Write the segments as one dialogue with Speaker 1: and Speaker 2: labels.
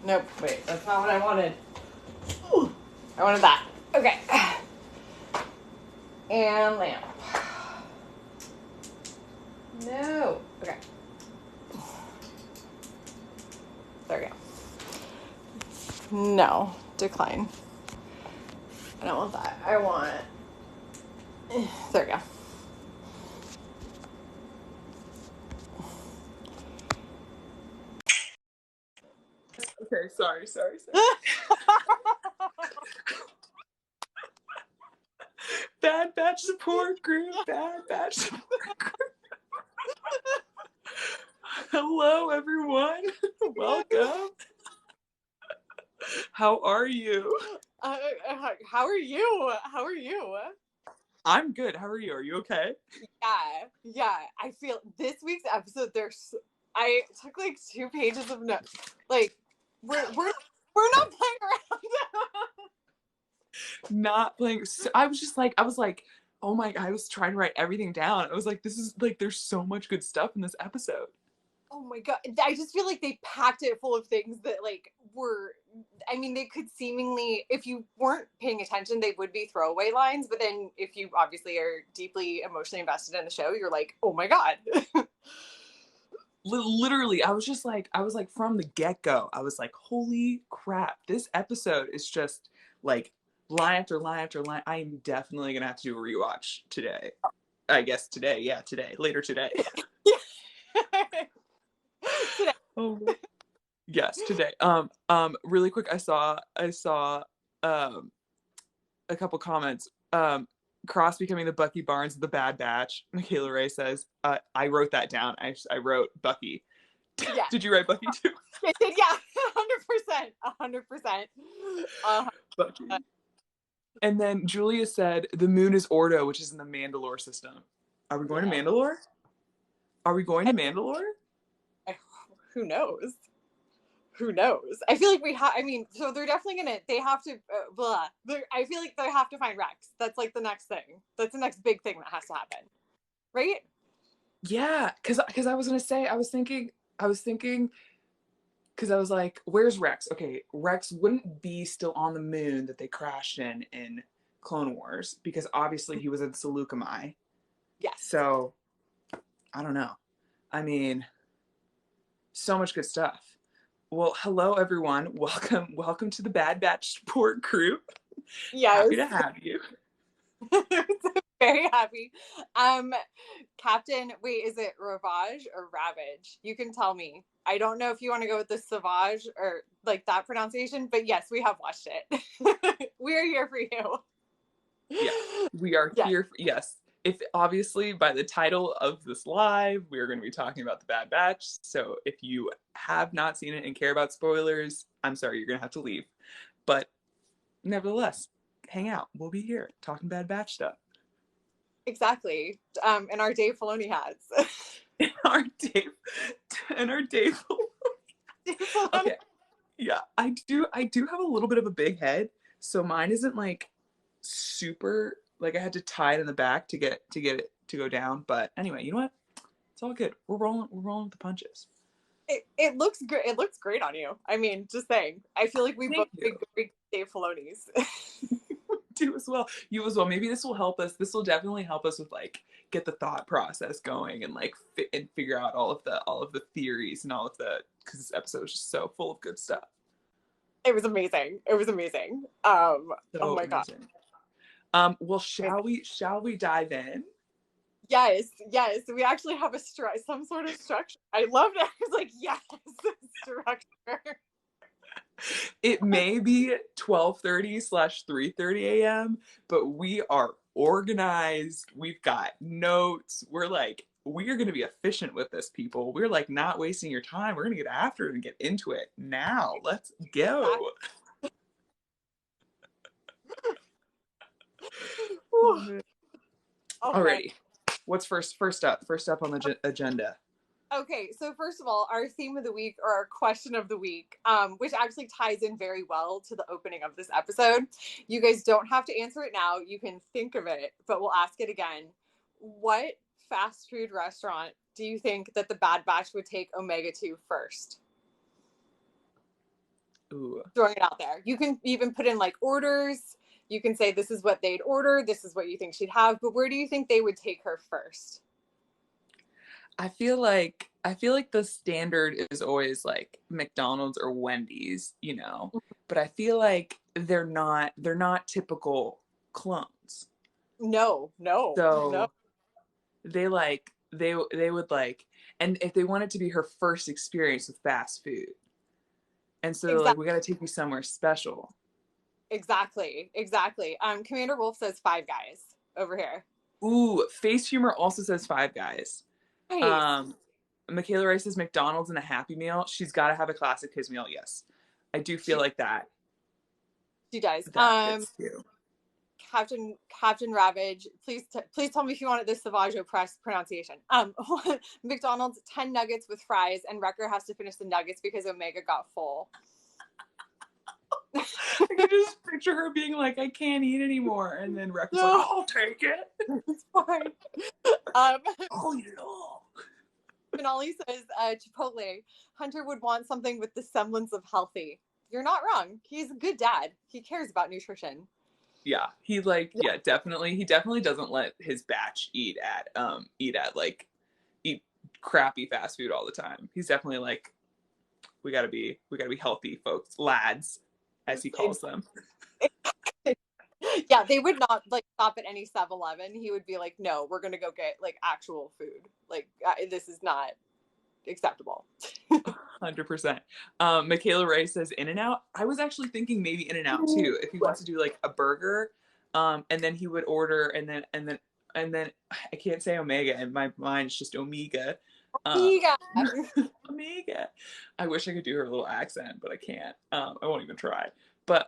Speaker 1: Nope, wait, that's not what I wanted. Ooh, I wanted that. Okay. And lamp. No. Okay. There we go. No. Decline. I don't want that. I want... There we go.
Speaker 2: Okay, sorry. Bad Batch support group. Hello, everyone. Welcome. How are you?
Speaker 1: How are you? How are you?
Speaker 2: I'm good. How are you? Are you okay?
Speaker 1: Yeah. I feel this week's episode. I took like 2 pages of notes. Like we're not playing around.
Speaker 2: Not playing. I was like, oh my, I was trying to write everything down. I was like, this is like, there's so much good stuff in this episode.
Speaker 1: Oh my god. I just feel like they packed it full of things that they could seemingly, if you weren't paying attention, they would be throwaway lines, but then if you obviously are deeply emotionally invested in the show, you're like, oh my god.
Speaker 2: Literally, I was like from the get-go, I was like, holy crap, this episode is just like line after line after line. I'm definitely gonna have to do a rewatch today. I guess today, yeah, later today.
Speaker 1: Today.
Speaker 2: Oh, yes, today. Really quick, I saw a couple comments. Cross becoming the Bucky Barnes of the Bad Batch. Michaela Ray says, I wrote that down. I wrote Bucky.
Speaker 1: Yeah.
Speaker 2: Did you write Bucky too?
Speaker 1: I did, yeah. 100%.
Speaker 2: Bucky. And then Julia said, the moon is Ordo, which is in the Mandalore system. Are we going to Mandalore?
Speaker 1: Who knows? I feel like so they're definitely they have to, I feel like they have to find Rex. That's like the next thing. That's the next big thing that has to happen. Right?
Speaker 2: Yeah, because I was going to say, I was thinking, because I was like, where's Rex? Okay, Rex wouldn't be still on the moon that they crashed in Clone Wars, because obviously he was in Seleucami.
Speaker 1: Yes.
Speaker 2: So, I don't know. I mean, so much good stuff. Well, hello everyone. Welcome to the Bad Batch support group.
Speaker 1: Yes.
Speaker 2: Happy to have you.
Speaker 1: Very happy. Captain, wait, is it Ravage or Ravage? You can tell me. I don't know if you want to go with the Savage or like that pronunciation, but yes, we have watched it. We're here for you.
Speaker 2: Yeah, we are here. Yes. If obviously by the title of this live, we're going to be talking about the Bad Batch. So if you have not seen it and care about spoilers, I'm sorry, you're going to have to leave. But nevertheless, hang out. We'll be here talking Bad Batch stuff.
Speaker 1: Exactly. And our Dave Filoni hats.
Speaker 2: our Dave Filoni. Okay. Yeah, I do have a little bit of a big head, so mine isn't like super, like I had to tie it in the back to get it to go down. But anyway, you know what? It's all good. We're rolling with the punches.
Speaker 1: It looks great. It looks great on you. I mean, just saying. I feel like we both big Dave Filoni's.
Speaker 2: Do as well. You as well. Maybe this will help us. This will definitely help us with like get the thought process going and like and figure out all of the theories and all of the, because this episode was just so full of good stuff.
Speaker 1: It was amazing. Oh my god.
Speaker 2: Well, shall we dive in?
Speaker 1: Yes. We actually have some sort of structure. I loved it. I was like, yes, structure.
Speaker 2: It may be 12:30/3:30 a.m., but we are organized. We've got notes. We are going to be efficient with this, people. We're like not wasting your time. We're going to get after it and get into it now. Let's go. Alrighty. What's first up on the agenda?
Speaker 1: Okay, so first of all, our theme of the week, or our question of the week, which actually ties in very well to the opening of this episode. You guys don't have to answer it now. You can think of it, but we'll ask it again. What fast food restaurant do you think that the Bad Batch would take Omega to first?
Speaker 2: Ooh.
Speaker 1: Throwing it out there. You can even put in like orders. You can say this is what they'd order. This is what you think she'd have. But where do you think they would take her first?
Speaker 2: I feel like the standard is always like McDonald's or Wendy's, you know. But I feel like they're not typical clones.
Speaker 1: No.
Speaker 2: So they would like, and if they want it to be her first experience with fast food, and so like, we got to take you somewhere special.
Speaker 1: Exactly. Commander Wolf says Five Guys over here.
Speaker 2: Ooh, Face Humor also says Five Guys.
Speaker 1: Nice.
Speaker 2: Michaela Rice says McDonald's and a Happy Meal. She's got to have a classic his meal. Yes, I do feel like that.
Speaker 1: She does.
Speaker 2: That fits too.
Speaker 1: Captain Ravage, please tell me if you wanted this Savaggio press pronunciation. McDonald's 10 nuggets with fries, and Wrecker has to finish the nuggets because Omega got full.
Speaker 2: I can just picture her being like, I can't eat anymore, and then Wrecker's like, I'll take it.
Speaker 1: It's fine.
Speaker 2: I'll eat it all.
Speaker 1: Finale says Chipotle. Hunter would want something with the semblance of healthy. You're not wrong. He's a good dad. He cares about nutrition.
Speaker 2: Yeah, he like definitely. He definitely doesn't let his batch eat crappy fast food all the time. He's definitely like, we gotta be healthy, folks, lads, as he calls them.
Speaker 1: Yeah, they would not like stop at any 7-Eleven. He would be like, no, we're gonna go get like actual food. Like this is not acceptable.
Speaker 2: 100%. Michaela Ray says In-N-Out. I was actually thinking maybe In-N-Out too. If he wants to do like a burger, and then he would order, and then I can't say Omega, and my mind's just Omega.
Speaker 1: Omega.
Speaker 2: Omega. I wish I could do her little accent, but I can't. I won't even try. But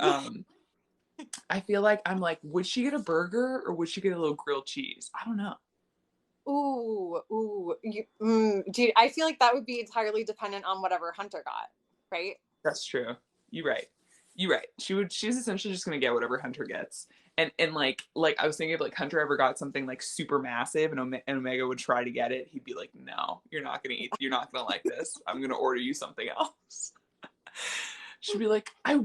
Speaker 2: I feel like I'm like, would she get a burger or would she get a little grilled cheese? I don't know.
Speaker 1: Dude, I feel like that would be entirely dependent on whatever Hunter got, right?
Speaker 2: That's true. You're right. She's essentially just gonna get whatever Hunter gets. And like I was thinking if like Hunter ever got something like super massive and Omega would try to get it, he'd be like, no, you're not gonna like this. I'm gonna order you something else. She'd be like, I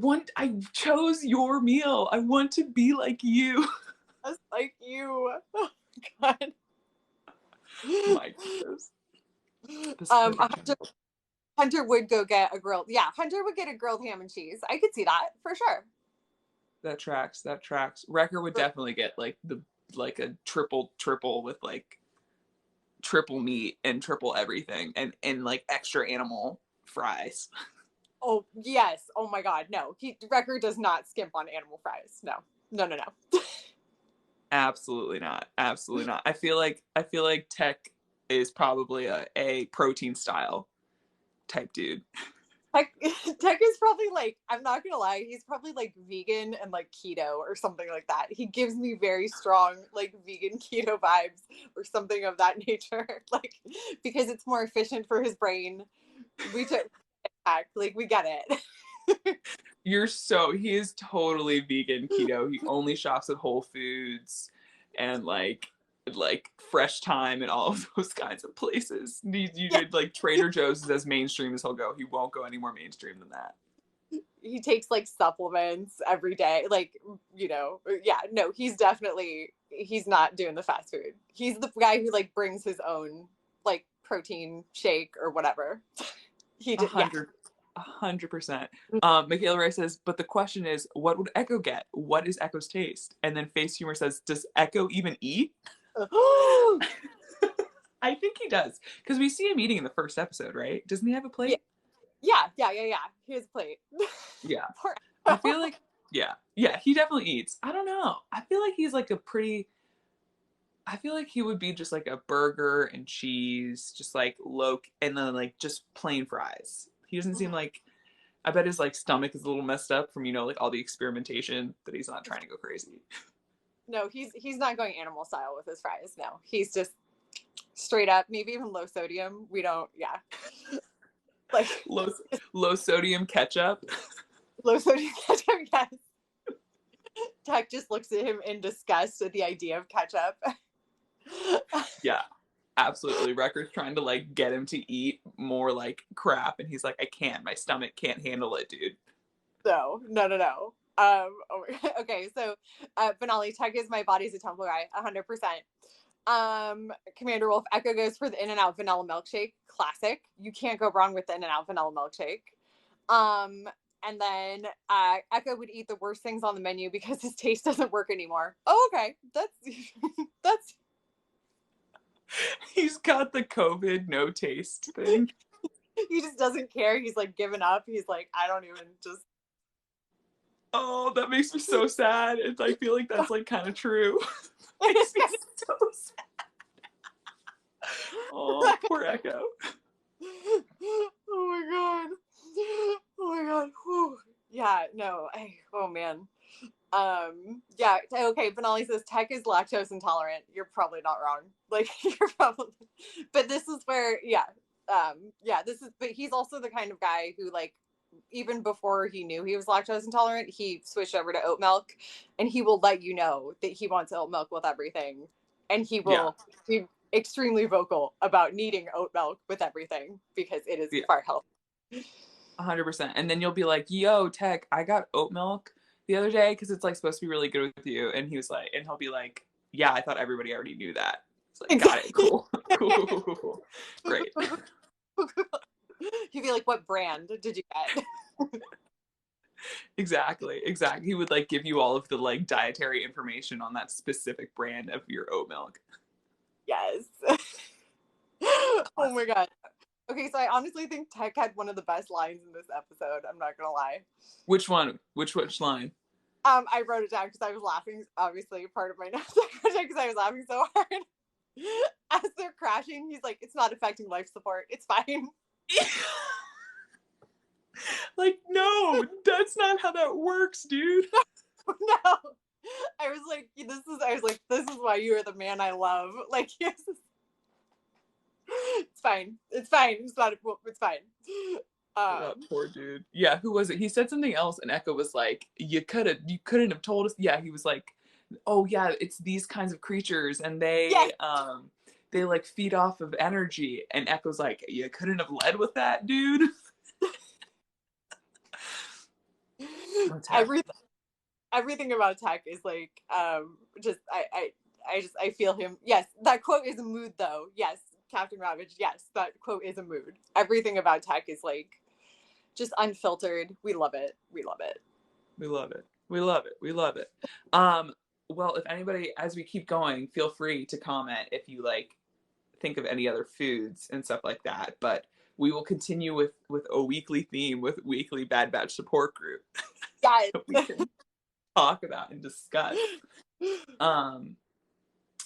Speaker 2: chose your meal. I want to be like you.
Speaker 1: Just like you. Oh God.
Speaker 2: My goodness.
Speaker 1: Hunter would go get a grilled. Yeah, Hunter would get a grilled ham and cheese. I could see that for sure.
Speaker 2: That tracks. Wrecker would definitely get like a triple with like triple meat and triple everything and like extra animal fries.
Speaker 1: Oh yes. Oh my God. No, Wrecker does not skimp on animal fries. No.
Speaker 2: Absolutely not. I feel like Tech is probably a protein style type dude.
Speaker 1: Tech is probably like, I'm not gonna lie, he's probably like vegan and like keto or something like that. He gives me very strong like vegan keto vibes or something of that nature. Like, because it's more efficient for his brain. We get it.
Speaker 2: He is totally vegan keto. He only shops at Whole Foods and like Fresh Time and all of those kinds of places. You did like Trader Joe's is as mainstream as he'll go. He won't go any more mainstream than that.
Speaker 1: He takes like supplements every day. Like, he's not doing the fast food. He's the guy who like brings his own like protein shake or whatever. He did
Speaker 2: 100%. Michaela Ray says, but the question is, what would Echo get? What is Echo's taste? And then Face Humor says, does Echo even eat? I think he does, because we see him eating in the first episode, right? Doesn't he have a plate?
Speaker 1: Yeah. He has a plate.
Speaker 2: Yeah. I feel like, yeah, he definitely eats. I don't know. I feel like he's like I feel like he would be just like a burger and cheese, just like and then like just plain fries. He doesn't seem like, I bet his like stomach is a little messed up from, like all the experimentation, that he's not trying to go crazy.
Speaker 1: No, he's not going animal style with his fries. No, he's just straight up, maybe even low sodium. Like
Speaker 2: low sodium ketchup.
Speaker 1: Low sodium ketchup, yes. Tech just looks at him in disgust at the idea of ketchup.
Speaker 2: Yeah, absolutely. Wrecker's trying to like get him to eat more like crap, and he's like, I can't. My stomach can't handle it, dude.
Speaker 1: No. Okay, so finale, Tech is my body's a temple guy, 100%. Commander Wolf, Echo goes for the In-N-Out vanilla milkshake, classic. You can't go wrong with the In-N-Out vanilla milkshake. And then Echo would eat the worst things on the menu because his taste doesn't work anymore. Oh, okay, that's.
Speaker 2: He's got the COVID no taste thing.
Speaker 1: He just doesn't care. He's like given up. He's like, I don't even just.
Speaker 2: Oh, that makes me so sad. I feel like that's like kind of true. Makes me so sad. Oh, poor Echo.
Speaker 1: Oh my god. Oh my god. Whew. Yeah, no. Oh man. Yeah, okay, Benali says Tech is lactose intolerant. You're probably not wrong. Like you're probably, but this is where, but he's also the kind of guy who, like, even before he knew he was lactose intolerant, he switched over to oat milk, and he will let you know that he wants oat milk with everything, and he will be extremely vocal about needing oat milk with everything because it is far healthier.
Speaker 2: 100%. And then you'll be like, yo, Tech, I got oat milk the other day because it's like supposed to be really good with you. And he'll be like, yeah, I thought everybody already knew that. It's like, exactly. Got it, cool. Great.
Speaker 1: He'd be like, what brand did you get?
Speaker 2: Exactly. He would like give you all of the like dietary information on that specific brand of your oat milk.
Speaker 1: Yes. Oh my god. Okay, so I honestly think Tech had one of the best lines in this episode. I'm not gonna lie.
Speaker 2: Which one? Which line?
Speaker 1: I wrote it down because I was laughing. Obviously, part of my notes because I was laughing so hard. As they're crashing, he's like, "It's not affecting life support. It's fine."
Speaker 2: Like, no, that's not how that works, dude.
Speaker 1: No. I was like, this is why you are the man I love. Like, yes. It's fine. It's not. It's fine.
Speaker 2: Oh, poor dude. Yeah, who was it? He said something else, and Echo was like, you couldn't have told us. Yeah, he was like, oh yeah, it's these kinds of creatures, and they like feed off of energy. And Echo's like, you couldn't have led with that, dude.
Speaker 1: Everything about Tech is like, just I feel him. Yes, that quote is a mood though. Yes, Captain Ravage. Yes, that quote is a mood. Everything about Tech is like just unfiltered. We love it.
Speaker 2: Well, if anybody, as we keep going, feel free to comment if you like think of any other foods and stuff like that. But we will continue with a weekly theme with weekly Bad Batch support group.
Speaker 1: Guys,
Speaker 2: we can talk about and discuss.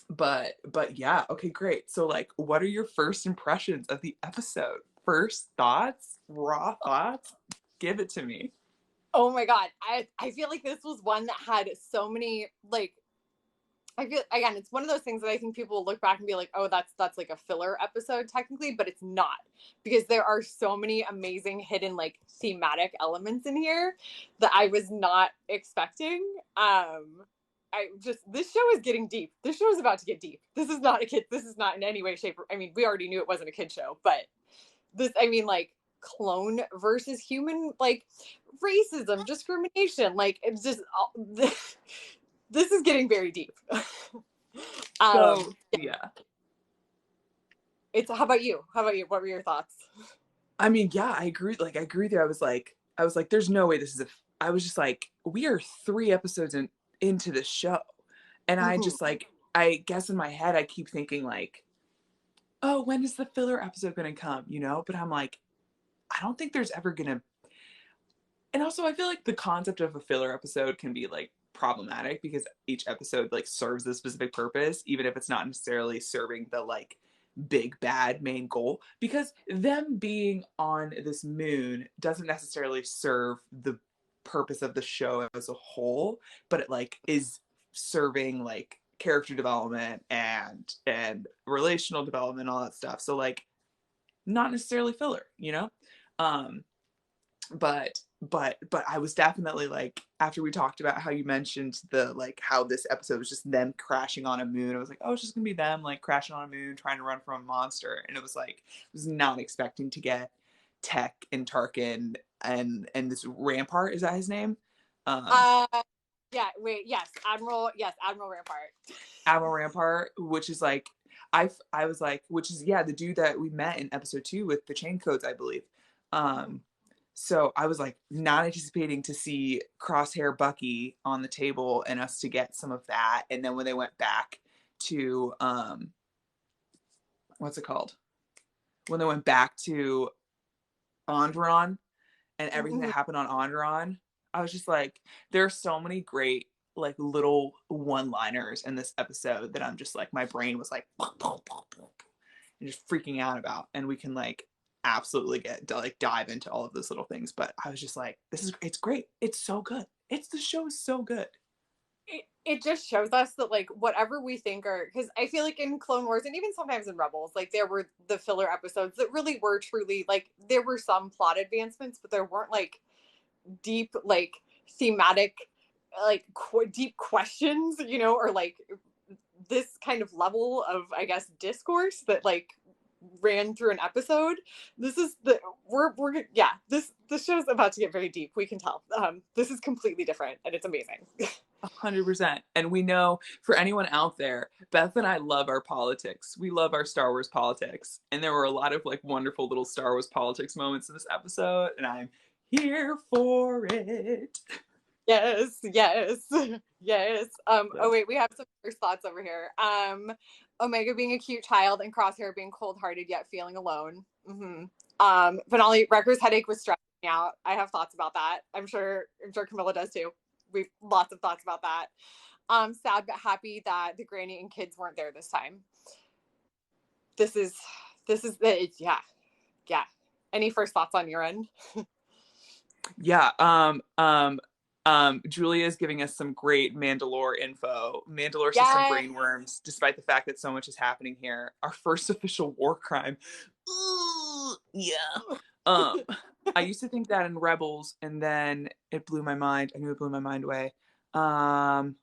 Speaker 2: But yeah, okay, great. So like, what are your first impressions of the episode? First thoughts, raw thoughts? Give it to me.
Speaker 1: Oh my god, I feel like this was one that had so many, like, I feel, again, it's one of those things that I think people will look back and be like, oh, that's like a filler episode technically, but it's not, because there are so many amazing hidden like thematic elements in here that I was not expecting. This show is getting deep. This show is about to get deep. This is not in any way, shape, I mean, we already knew it wasn't a kid show, but this, I mean, like, clone versus human, like, racism, discrimination, like, it's just this is getting very deep.
Speaker 2: Yeah.
Speaker 1: It's, how about you? What were your thoughts?
Speaker 2: I mean, yeah, I agree. Like, I agree there. I was like, there's no way this is I was just like, we are 3 episodes into the show. And I just like, I guess in my head, I keep thinking like, oh, when is the filler episode going to come? You know? But I'm like, I don't think there's ever going to. And also, I feel like the concept of a filler episode can be like problematic because each episode like serves a specific purpose, even if it's not necessarily serving the like big bad main goal, because them being on this moon doesn't necessarily serve the purpose of the show as a whole, but it like is serving like character development and relational development, all that stuff. So like not necessarily filler, you know? But I was definitely like, after we talked about how you mentioned the like how this episode was just them crashing on a moon, I was like, oh, it's just gonna be them like crashing on a moon trying to run from a monster. And it was like, I was not expecting to get Tech and Tarkin this Rampart, is that his name?
Speaker 1: Yeah, wait, yes, Admiral Rampart.
Speaker 2: Admiral Rampart, which is like, I was like, which is, yeah, the dude that we met in episode 2 with the chain codes, I believe. So I was like not anticipating to see Crosshair Bucky on the table and us to get some of that. And then when they went back to what's it called? When they went back to Onderon and everything that happened on Onderon, I was just like, there are so many great like little one-liners in this episode that I'm just like, my brain was like and just freaking out about, and we can like absolutely dive into all of those little things. But I was just like, it's great, it's so good, the show is so good.
Speaker 1: It just shows us that like whatever we think are, because I feel like in Clone Wars and even sometimes in Rebels, like there were the filler episodes that really were truly like, there were some plot advancements, but there weren't like deep like thematic like deep questions, you know, or like this kind of level of, I guess, discourse that like ran through an episode. This is the yeah, this show's about to get very deep, we can tell. This is completely different and it's amazing.
Speaker 2: 100%. And we know, for anyone out there, Beth and I love our politics. We love our Star Wars politics. And there were a lot of like wonderful little Star Wars politics moments in this episode, and I'm here for it.
Speaker 1: Yes. Oh wait, we have some first thoughts over here. Omega being a cute child and Crosshair being cold-hearted yet feeling alone. Finale, Wrecker's headache was stressing me out. I have thoughts about that. I'm sure Camilla does too. We've lots of thoughts about that. Sad but happy that the granny and kids weren't there this time. This is the yeah. Any first thoughts on your end?
Speaker 2: Yeah. Julia is giving us some great Mandalore info. Mandalore system brain worms, despite the fact that so much is happening here. Our first official war crime. Ooh, yeah. I used to think that in Rebels, and then it blew my mind. I knew it blew my mind away. Character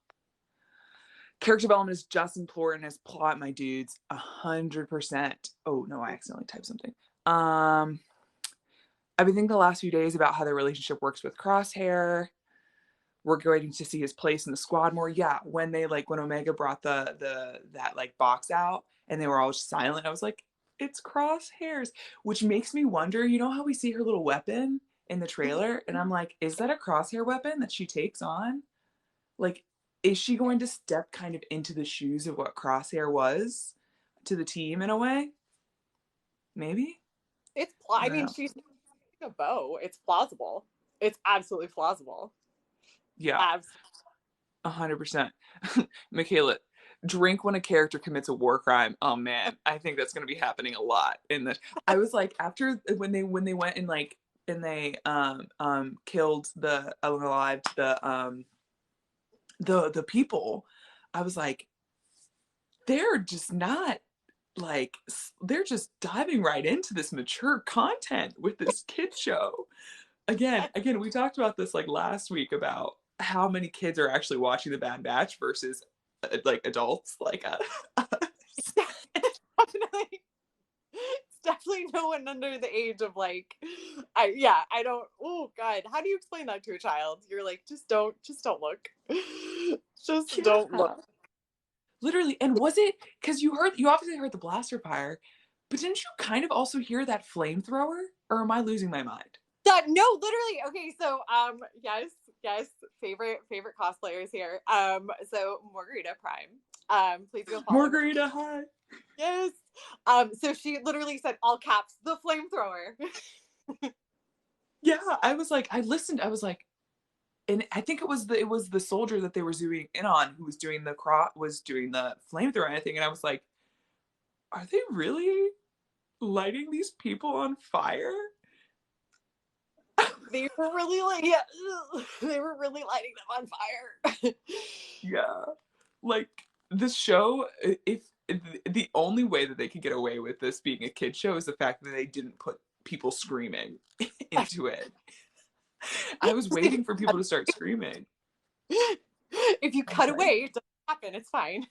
Speaker 2: development is just important as plot, my dudes. 100%. Oh no, I accidentally typed something. I've been thinking the last few days about how their relationship works with Crosshair. We're going to see his place in the squad more. Yeah, when Omega brought that like box out and they were all just silent, I was like, it's Crosshairs, which makes me wonder, you know how we see her little weapon in the trailer, and I'm like, is that a Crosshair weapon that she takes on? Like, is she going to step kind of into the shoes of what Crosshair was to the team in a way? Maybe.
Speaker 1: I mean, she's a bow. It's plausible. It's absolutely plausible.
Speaker 2: Yeah. 100%. Michaela, drink when a character commits a war crime. Oh man, I think that's going to be happening a lot in this. I was like, after when they went and like, and they killed the unalived the people, I was like, they're just not like, they're just diving right into this mature content with this kid show. Again, we talked about this like last week about how many kids are actually watching The Bad Batch versus like adults like us.
Speaker 1: It's definitely no one under the age of like, I don't, oh God, how do you explain that to a child? You're like, just don't look. Don't look.
Speaker 2: Literally. And was it, because you obviously heard the blaster fire, but didn't you kind of also hear that flamethrower? Or am I losing my mind?
Speaker 1: No, literally. Okay, so yes, favorite cosplayers here. So Margarita Prime. Please go follow
Speaker 2: Margarita, hi.
Speaker 1: Yes. So she literally said all caps, the flamethrower.
Speaker 2: Yeah, I was like, I listened, I was like, and I think it was the soldier that they were zooming in on who was doing the flamethrower thing, and I was like, are they really lighting these people on fire?
Speaker 1: They were really they were really lighting them on fire.
Speaker 2: Yeah, like this show, if the only way that they could get away with this being a kid show is the fact that they didn't put people screaming into it. I was waiting for people to start screaming.
Speaker 1: If you cut away, it doesn't happen. It's fine.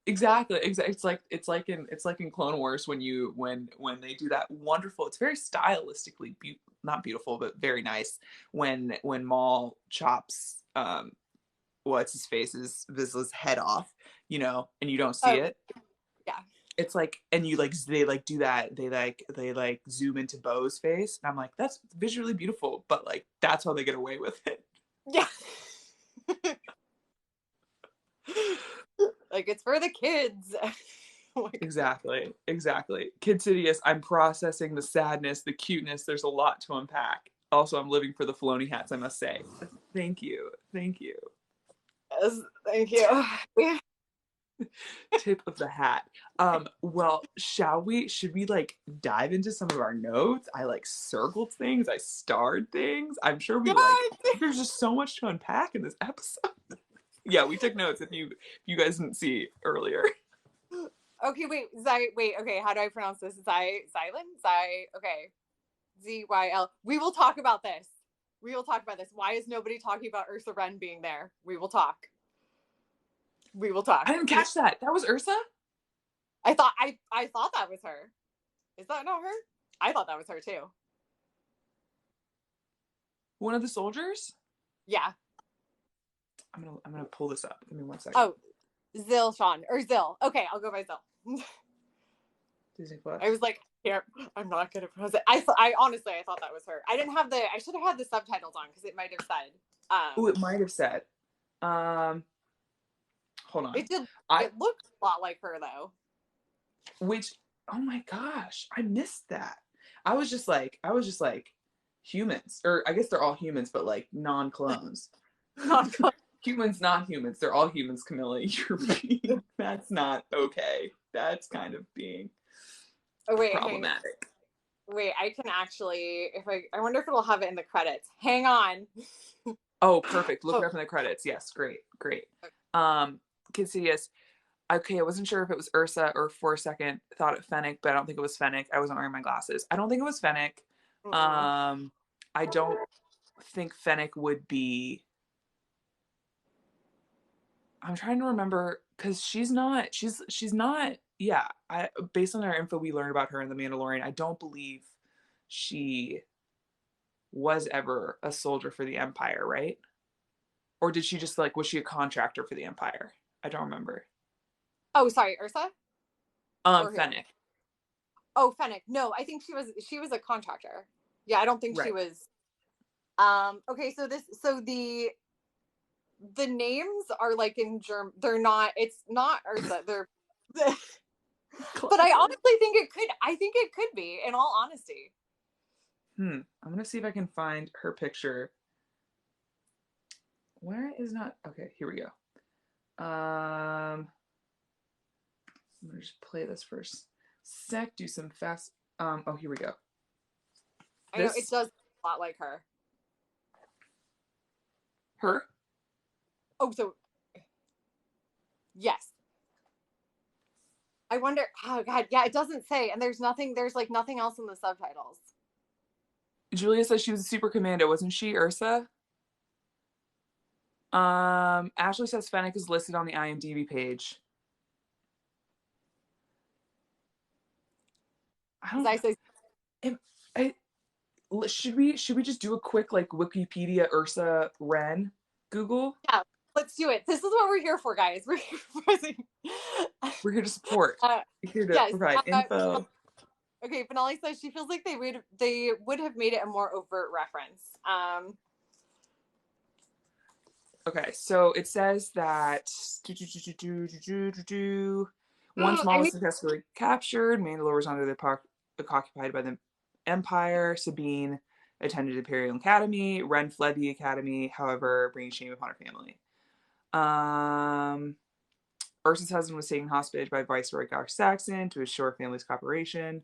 Speaker 2: Exactly. It's like in Clone Wars when they do that wonderful. It's very stylistically not beautiful, but very nice when Maul chops what's his face's Vizsla's head off, you know, and you don't see it.
Speaker 1: Yeah.
Speaker 2: It's like, and you like, they like do that, they like zoom into Bo's face, and I'm like, that's visually beautiful, but like that's how they get away with it.
Speaker 1: Yeah. Like, it's for the kids. Oh
Speaker 2: exactly Kid Sidious, I'm processing the sadness, the cuteness. There's a lot to unpack. Also, I'm living for the Filoni hats, I must say. Thank you.
Speaker 1: Yes, thank you.
Speaker 2: Tip of the hat. Well, should we like dive into some of our notes? I like circled things, I starred things. I'm sure there's just so much to unpack in this episode. Yeah, we took notes if you guys didn't see earlier.
Speaker 1: Okay, wait, okay, how do I pronounce this? Okay. Zyl. We will talk about this. Why is nobody talking about Ursa Wren being there? We will talk.
Speaker 2: I didn't catch that. That was Ursa?
Speaker 1: I thought that was her. Is that not her? I thought that was her too.
Speaker 2: One of the soldiers?
Speaker 1: Yeah.
Speaker 2: I'm gonna pull this up. Give me 1 second.
Speaker 1: Oh, Zil. Okay, I'll go by Zil.
Speaker 2: Disney Plus.
Speaker 1: I was like, here, I'm not gonna pronounce it. I honestly thought that was her. I should have had the subtitles on because it might have said.
Speaker 2: It might have said. Hold on.
Speaker 1: It did. It looked a lot like her though.
Speaker 2: Which, oh my gosh, I missed that. I was just like humans, or I guess they're all humans, but like non-clones. Humans, not humans. They're all humans, Camilla. That's not okay. That's kind of being problematic.
Speaker 1: Wait, I can actually, I wonder if it'll have it in the credits. Hang on.
Speaker 2: Oh, perfect. Look it up in the credits. Yes, great. Kid Sidious. Okay, I wasn't sure if it was Ursa or for a second thought it Fennec, but I don't think it was Fennec. I wasn't wearing my glasses. I don't think it was Fennec. Mm-hmm. I don't think Fennec would be. I'm trying to remember because she's not. Yeah, based on our info we learned about her in The Mandalorian, I don't believe she was ever a soldier for the Empire, right? Or did she just was she a contractor for the Empire? I don't remember.
Speaker 1: Oh, sorry, Ursa?
Speaker 2: Fennec.
Speaker 1: Oh, Fennec. No, I think she was a contractor. Yeah, I don't think she was. Okay, so the names are like in German. It's not Ursa. They're but I honestly think it could be, in all honesty.
Speaker 2: I'm gonna see if I can find her picture. Where is not okay, here we go. I'm gonna just play this first sec, do some fast oh, here we go.
Speaker 1: I know it does a lot like her. Oh, so yes. I wonder, oh god, yeah, it doesn't say, and there's nothing else in the subtitles.
Speaker 2: Julia says she was a super commando, wasn't she, Ursa? Ashley says Fennec is listed on the IMDb page. Should we just do a quick Wikipedia Ursa Wren Google?
Speaker 1: Yeah, let's do it. This is what we're here for, guys. We're
Speaker 2: here to support. We're here to provide info.
Speaker 1: Okay, Finale says she feels like they would have made it a more overt reference.
Speaker 2: Okay, so it says that once Maul was successfully captured, Mandalore was under occupied by the Empire. Sabine attended Imperial Academy. Wren fled the academy, however, bringing shame upon her family. Ursa's husband was taken hostage by Viceroy Gar Saxon to assure family's cooperation.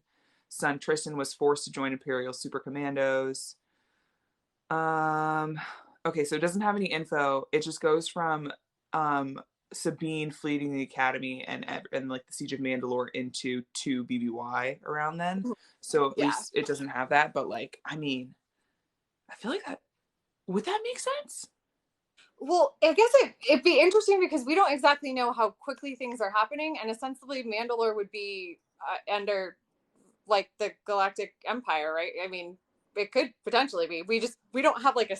Speaker 2: Son Tristan was forced to join Imperial Super Commandos. Okay, so it doesn't have any info. It just goes from Sabine fleeing the academy and the siege of Mandalore into 2 BBY around then. So at least it doesn't have that. But I mean, I feel like would that make sense?
Speaker 1: Well, I guess it'd be interesting because we don't exactly know how quickly things are happening, and ostensibly Mandalore would be under the Galactic Empire, right? I mean, it could potentially be. We don't have like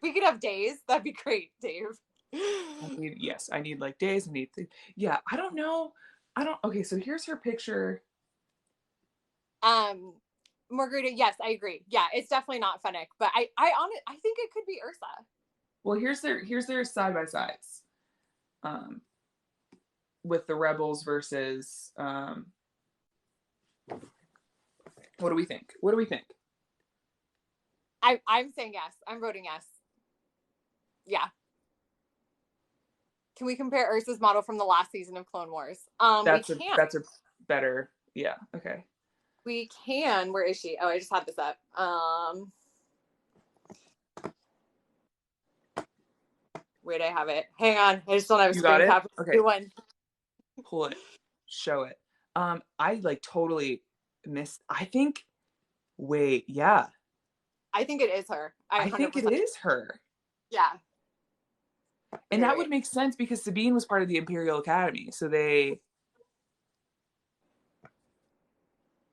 Speaker 1: we could have days. That'd be great, Dave.
Speaker 2: I need like days. Yeah, I don't know. Okay, so here's her picture.
Speaker 1: Margarita, yes, I agree. Yeah, it's definitely not Fennec, but I think it could be Ursa.
Speaker 2: Well, here's their side by sides, with the rebels versus. What do we think?
Speaker 1: I'm saying yes. I'm voting yes. Yeah. Can we compare Ursa's model from the last season of Clone Wars? We can.
Speaker 2: That's a better. Yeah. Okay.
Speaker 1: We can. Where is she? Oh, I just had this up. Wait, I have it. Hang on. I just don't have a screen cap.
Speaker 2: Okay. One. Pull it. Show it. I like totally missed. I think. Wait. Yeah.
Speaker 1: I think it is her.
Speaker 2: I think it is her.
Speaker 1: Yeah.
Speaker 2: And that would make sense because Sabine was part of the Imperial Academy, so they.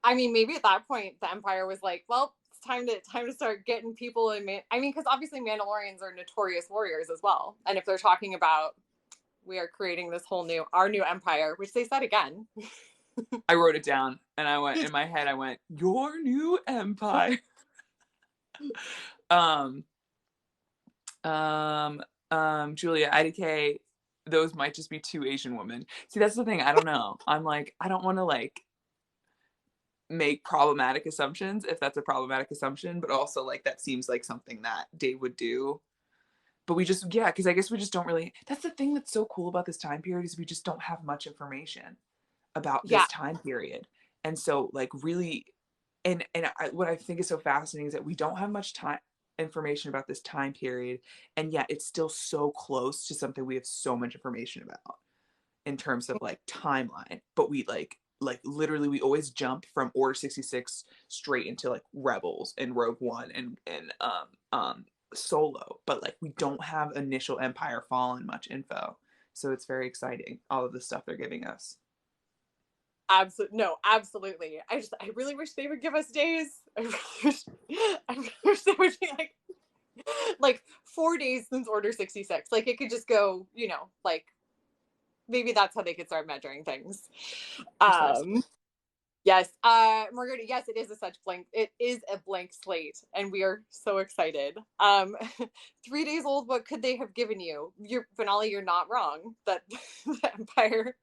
Speaker 1: I mean, maybe at that point the Empire was like, well, it's time to start getting people in. I mean, because obviously Mandalorians are notorious warriors as well, and if they're talking about we are creating this our new empire, which they said again.
Speaker 2: I wrote it down, and I went in my head. I went, your new empire. Julia, IDK, those might just be two Asian women. See, that's the thing. I don't know. I'm like, I don't want to like make problematic assumptions if that's a problematic assumption, but also like that seems like something that Dave would do. But because I guess we just don't really. That's the thing that's so cool about this time period is we just don't have much information about this time period, and so like really, what I think is so fascinating is that we don't have much information about this time period, and yet it's still so close to something we have so much information about in terms of like timeline. But we like literally we always jump from Order 66 straight into like Rebels and Rogue One and Solo, but like we don't have initial Empire Fallen much info, so it's very exciting all of the stuff they're giving us.
Speaker 1: Absolutely. I really wish they would give us days. I wish they would be like 4 days since Order 66. Like it could just go, like maybe that's how they could start measuring things. Yes. Margarita, yes, it is a blank slate, and we are so excited. 3 days old, what could they have given you? Finale, you're not wrong. That the Empire.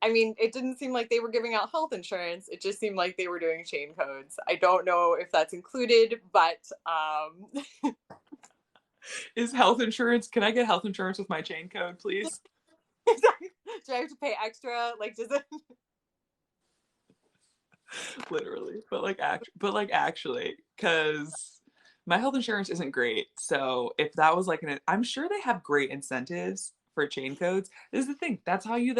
Speaker 1: I mean, it didn't seem like they were giving out health insurance. It just seemed like they were doing chain codes. I don't know if that's included, but
Speaker 2: is health insurance? Can I get health insurance with my chain code, please?
Speaker 1: Do I have to pay extra? Like, does it?
Speaker 2: Literally, but actually, because my health insurance isn't great. So if that was like I'm sure they have great incentives for chain codes. This is the thing. That's how you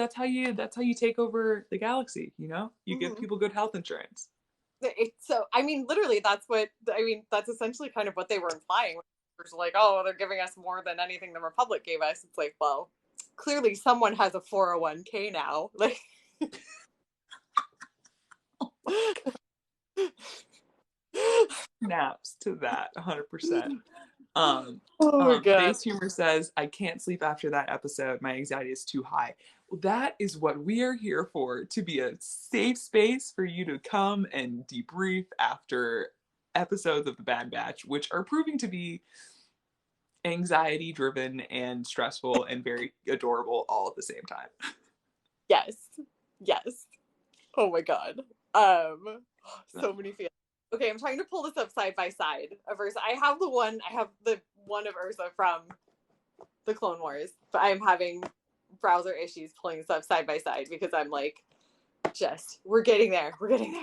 Speaker 2: take over the galaxy. You give people good health insurance.
Speaker 1: So I mean, literally, that's essentially kind of what they were implying. It's like, oh, they're giving us more than anything the Republic gave us. It's like, well, clearly someone has a 401k now. Like,
Speaker 2: snaps to that 100%. Base Humor says, I can't sleep after that episode. My anxiety is too high. Well, that is what we are here for, to be a safe space for you to come and debrief after episodes of The Bad Batch, which are proving to be anxiety driven and stressful and very adorable all at the same time.
Speaker 1: Yes. Oh my god. So many feelings. Okay, I'm trying to pull this up side by side of Ursa. I have the one of Ursa from the Clone Wars, but I'm having browser issues pulling this up side by side because I'm like, we're getting there. Okay.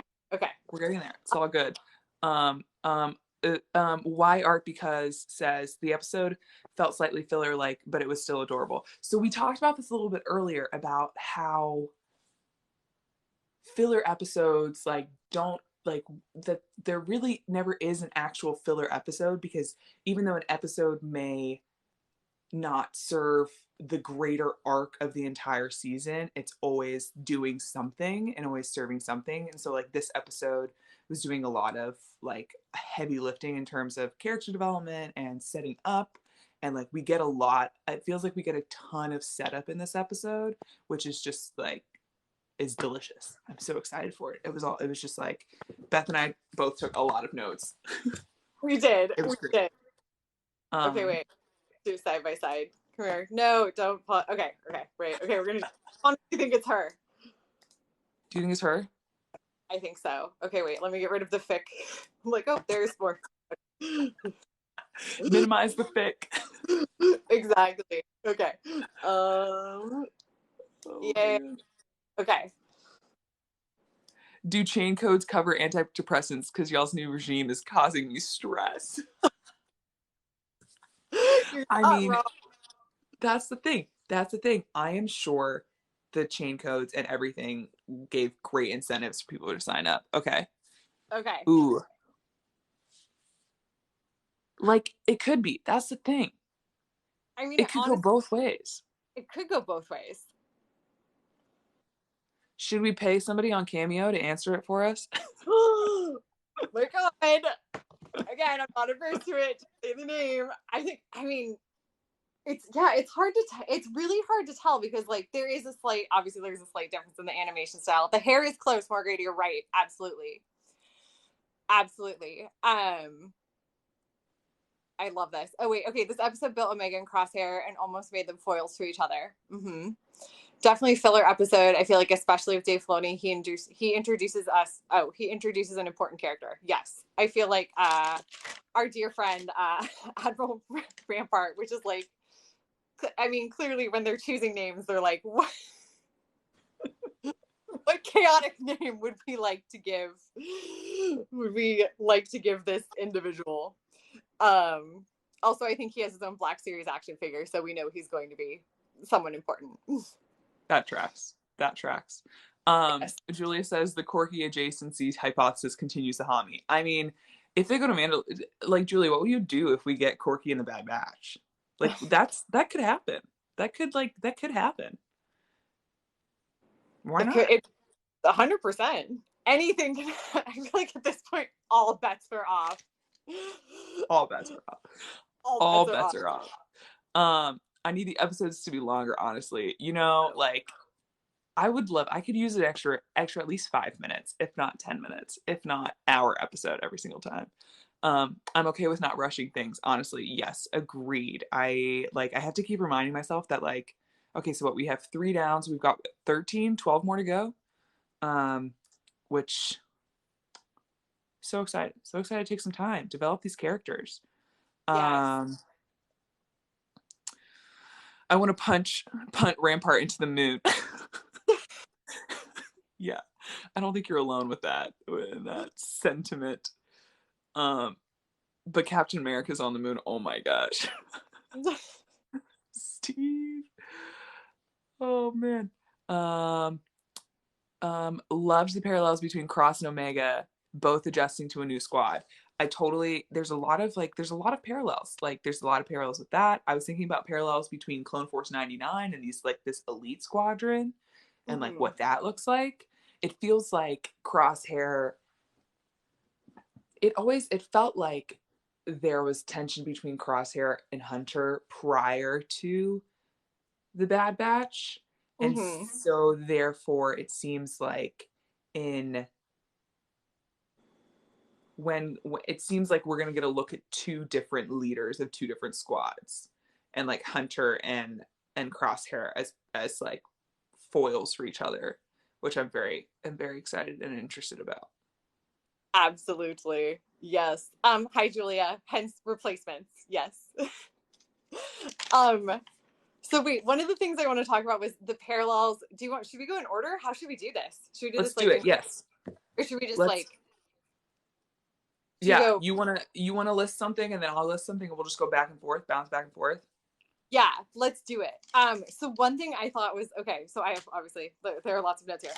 Speaker 2: We're getting there. It's all good. Why Art Because says the episode felt slightly filler-like, but it was still adorable. So we talked about this a little bit earlier about how filler episodes don't that there really never is an actual filler episode, because even though an episode may not serve the greater arc of the entire season. It's always doing something and always serving something. And so like this episode was doing a lot of like heavy lifting in terms of character development and setting up. And like we get a lot, it feels like we get a ton of setup in this episode, which is just like is delicious. I'm so excited for it. It was just like Beth and I both took a lot of notes.
Speaker 1: We did.
Speaker 2: It was
Speaker 1: We
Speaker 2: great.
Speaker 1: did. Okay, wait. Do side by side. Come here. No, don't. Okay. Wait. Okay, we're gonna. Honestly, think it's her.
Speaker 2: Do you think it's her?
Speaker 1: I think so. Okay, wait. Let me get rid of the fic. I'm like, oh, there's more.
Speaker 2: Minimize the fic.
Speaker 1: Exactly. Okay. Yeah.
Speaker 2: Man.
Speaker 1: Okay.
Speaker 2: Do chain codes cover antidepressants? Because y'all's new regime is causing me stress. I mean, wrong. That's the thing. I am sure the chain codes and everything gave great incentives for people to sign up. Okay. Ooh. Like, it could be. That's the thing.
Speaker 1: I mean,
Speaker 2: it could go both ways.
Speaker 1: It could go both ways.
Speaker 2: Should we pay somebody on Cameo to answer it for us?
Speaker 1: Oh my God. Again, I'm not averse to it. Say the name. I mean, it's hard to it's really hard to tell because like there's a slight difference in the animation style. The hair is close, Margaret, you're right. Absolutely. I love this. Oh wait, okay, this episode built Omega and Crosshair and almost made them foils to each other. Definitely filler episode. I feel like especially with Dave Filoni, he introduces an important character. Yes. I feel like our dear friend Admiral Rampart, which is like, I mean, clearly when they're choosing names, they're like, what chaotic name would we like to give this individual? Also, I think he has his own Black Series action figure, so we know he's going to be someone important. That tracks.
Speaker 2: Yes. Julia says the quirky adjacency hypothesis continues to haunt me. I mean, if they go to Mandalore, like Julia, what will you do if we get Corky in the Bad Batch? Like that could happen. That could happen. Why not?
Speaker 1: 100%. Anything can. I feel like at this point, all bets are off.
Speaker 2: All bets are off. I need the episodes to be longer, honestly. You know, like I could use an extra at least 5 minutes, if not 10 minutes, if not hour episode every single time. I'm okay with not rushing things, honestly. Yes, agreed. I have to keep reminding myself that like, okay, so what, we have 3 down, so we've got 12 more to go. Which so excited to take some time, develop these characters. Yes. I want to punt Rampart into the moon. Yeah, I don't think you're alone with that sentiment. But Captain America's on the moon. Oh my gosh. Steve. Oh man. Loves the parallels between Cross and Omega, both adjusting to a new squad. There's a lot of parallels. Like there's a lot of parallels with that. I was thinking about parallels between Clone Force 99 and this elite squadron and like what that looks like. It feels like Crosshair. It felt like there was tension between Crosshair and Hunter prior to the Bad Batch. And so therefore it seems like when it seems like we're going to get a look at 2 different leaders of 2 different squads, and like Hunter and Crosshair as like foils for each other, which I'm very excited and interested about. Absolutely. Yes. Hi Julia, hence replacements. Yes. So wait, one of the things I want to talk about was the parallels. Should we go in order? How should we do this? Should we do this? Let's do it. Yes. Or should we just Yeah, you wanna list something and then I'll list something and we'll just go back and forth, bounce back and forth. Yeah, let's do it. So one thing I thought was, okay, so I have obviously there are lots of notes here.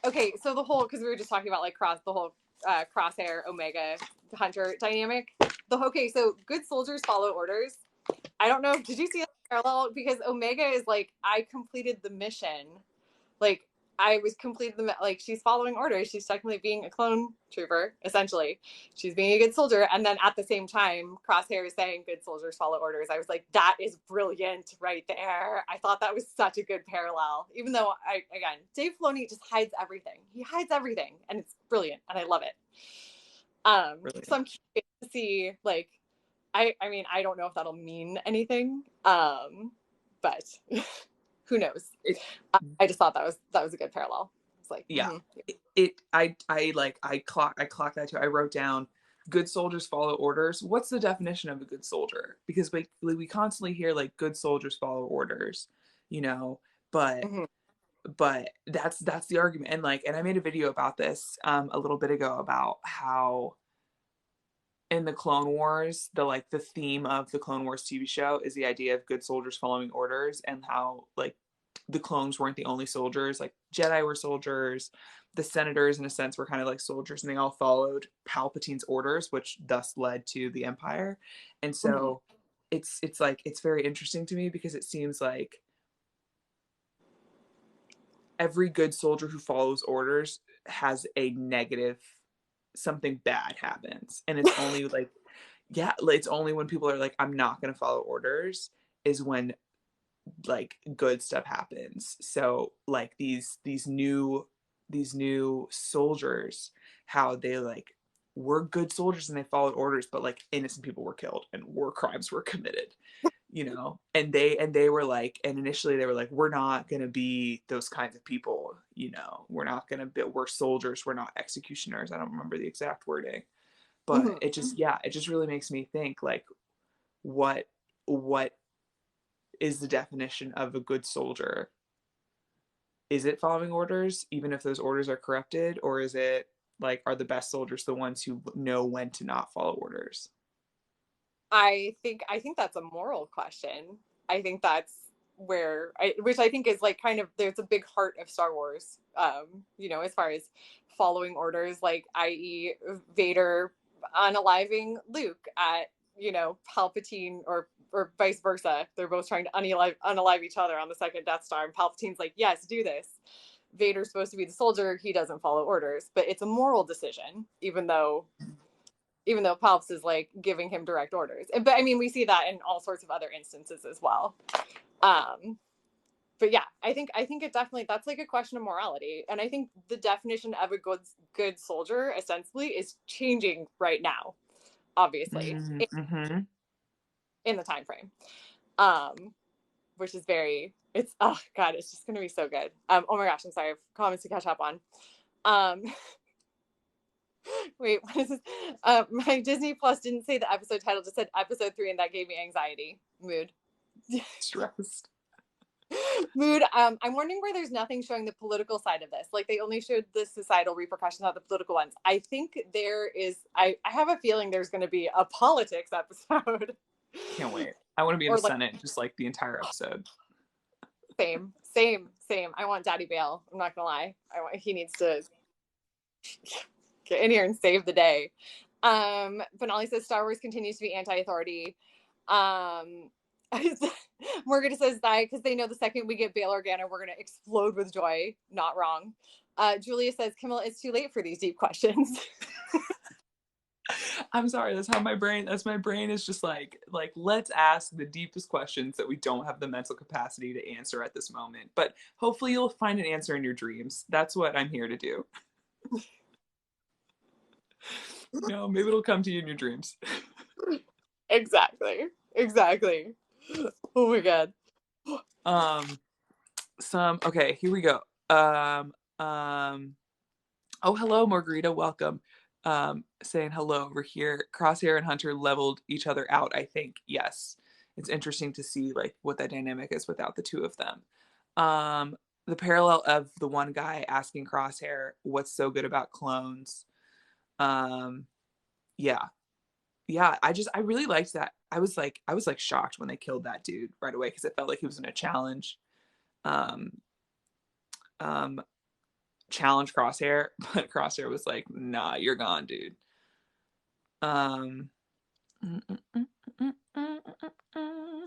Speaker 2: Okay, so because we were just talking about like Crosshair, Omega, Hunter dynamic. So good soldiers follow orders.
Speaker 1: I don't know. Did you see that parallel? Because Omega is like, I completed the mission. Like, I was completed the, like, she's following orders. She's technically being a clone trooper, essentially. She's being a good soldier. And then at the same time, Crosshair is saying good soldiers follow orders. I was like, that is brilliant right there. I thought that was such a good parallel. Even though, again, Dave Filoni just hides everything. He hides everything. And it's brilliant. And I love it. So I'm curious to see, like, I mean, I don't know if that'll mean anything, but who knows? I just thought that was a good parallel. It's like,
Speaker 2: yeah, I clocked that too. I wrote down good soldiers follow orders. What's the definition of a good soldier? Because we constantly hear like good soldiers follow orders, you know, but that's the argument. And I made a video about this a little bit ago about how in the Clone Wars, the theme of the Clone Wars TV show is the idea of good soldiers following orders, and how like the clones weren't the only soldiers. Like Jedi were soldiers, the senators in a sense were kind of like soldiers, and they all followed Palpatine's orders, which thus led to the Empire. And so it's like, it's very interesting to me because it seems like every good soldier who follows orders has a negative, something bad happens, and it's only like, yeah, it's only when people are like, I'm not going to follow orders, is when like good stuff happens. So like these new soldiers, how they like were good soldiers and they followed orders, but like innocent people were killed and war crimes were committed, you know. And they were like, and initially they were like, we're not gonna be those kinds of people, you know. We're soldiers, we're not executioners. I don't remember the exact wording, but it just really makes me think like, what is the definition of a good soldier? Is it following orders even if those orders are corrupted, or is it like, are the best soldiers the ones who know when to not follow orders?
Speaker 1: I think that's a moral question. I think that's where which I think is like kind of, there's a big heart of Star Wars, you know, as far as following orders, like i.e. Vader unaliving Luke at, you know, Palpatine, or vice versa. They're both trying to unalive each other on the second Death Star, and Palpatine's like, yes, do this. Vader's supposed to be the soldier, he doesn't follow orders, but it's a moral decision, even though Palps is like giving him direct orders. But I mean, we see that in all sorts of other instances as well. But yeah, I think it definitely, that's like a question of morality. And I think the definition of a good soldier ostensibly is changing right now, obviously, in the time frame. Which is very, it's, oh God, it's just gonna be so good. Oh my gosh, I'm sorry, I have comments to catch up on. Wait, what is this? My Disney Plus didn't say the episode title, just said episode 3, and that gave me anxiety. Mood.
Speaker 2: Stressed.
Speaker 1: Mood. I'm wondering where there's nothing showing the political side of this. Like, they only showed the societal repercussions, not the political ones. I think there is, I have a feeling there's going to be a politics episode.
Speaker 2: Can't wait. I want to be in the Senate, just like the entire episode.
Speaker 1: Same. I want Daddy Bale. I'm not gonna lie. He needs to get in here and save the day. Benali says Star Wars continues to be anti-authority. Morgan says that because they know the second we get Bail Organa, we're gonna explode with joy. Not wrong. Julia says, Camilla, it's too late for these deep questions.
Speaker 2: I'm sorry, that's my brain is just like, let's ask the deepest questions that we don't have the mental capacity to answer at this moment. But hopefully you'll find an answer in your dreams. That's what I'm here to do. No, maybe it'll come to you in your dreams.
Speaker 1: Exactly. Oh my God.
Speaker 2: Okay, here we go. Oh, hello, Margarita, welcome. Saying hello over here. Crosshair and Hunter leveled each other out, I think. Yes. It's interesting to see like what that dynamic is without the two of them. The parallel of the one guy asking Crosshair what's so good about clones. Yeah. I really liked that. I was like shocked when they killed that dude right away, because it felt like he was in a challenge. Challenge Crosshair, but Crosshair was like, nah, you're gone, dude. To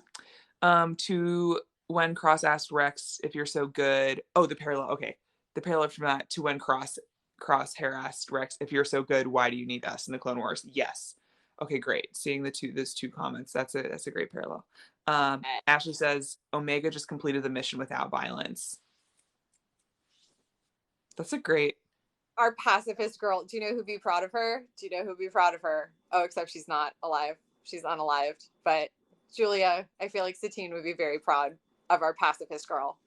Speaker 2: when Cross asked Rex if you're so good. Oh, the parallel. Okay, the parallel from that to when Crosshair asked Rex if you're so good, why do you need us in the Clone Wars? Yes. Okay, great. Seeing those two comments, that's a great parallel. Ashley says Omega just completed the mission without violence. That's a great.
Speaker 1: Our pacifist girl. Do you know who'd be proud of her? Do you know who'd be proud of her? Oh, except she's not alive. She's unalived. But Julia, I feel like Satine would be very proud of our pacifist girl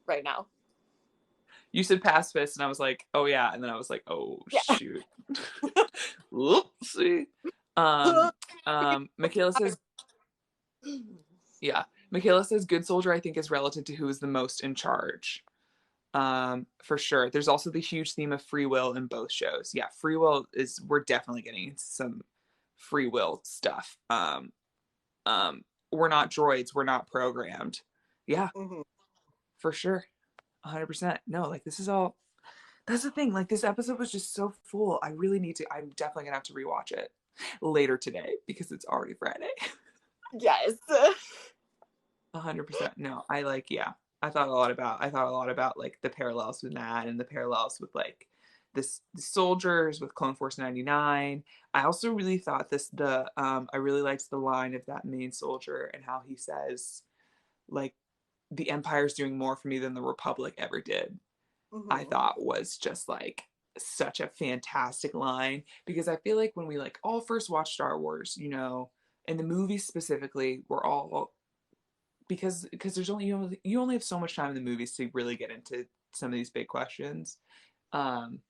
Speaker 1: right now.
Speaker 2: You said pacifist, and I was like, oh yeah, and then I was like, oh
Speaker 1: Yeah.
Speaker 2: shoot. Oopsie. Michaela says, yeah. Michaela says, good soldier, I think, is relative to who is the most in charge. For sure. There's also the huge theme of free will in both shows. Yeah, free will we're definitely getting into some free will stuff. We're not droids, we're not programmed. Yeah, for sure. 100%. No, like this is all. That's the thing. Like this episode was just so full. I really need to. I'm definitely gonna have to rewatch it later today because it's already Friday.
Speaker 1: Yes.
Speaker 2: 100%. No, I like. Yeah, I thought a lot about like the parallels with that and the parallels with like the soldiers with Clone Force 99. I also really thought I really liked the line of that main soldier and how he says like the Empire's doing more for me than the Republic ever did. I thought was just like such a fantastic line because I feel like when we like all first watched Star Wars, you know, and the movies specifically, we're all because there's only you only have so much time in the movies to really get into some of these big questions. Um,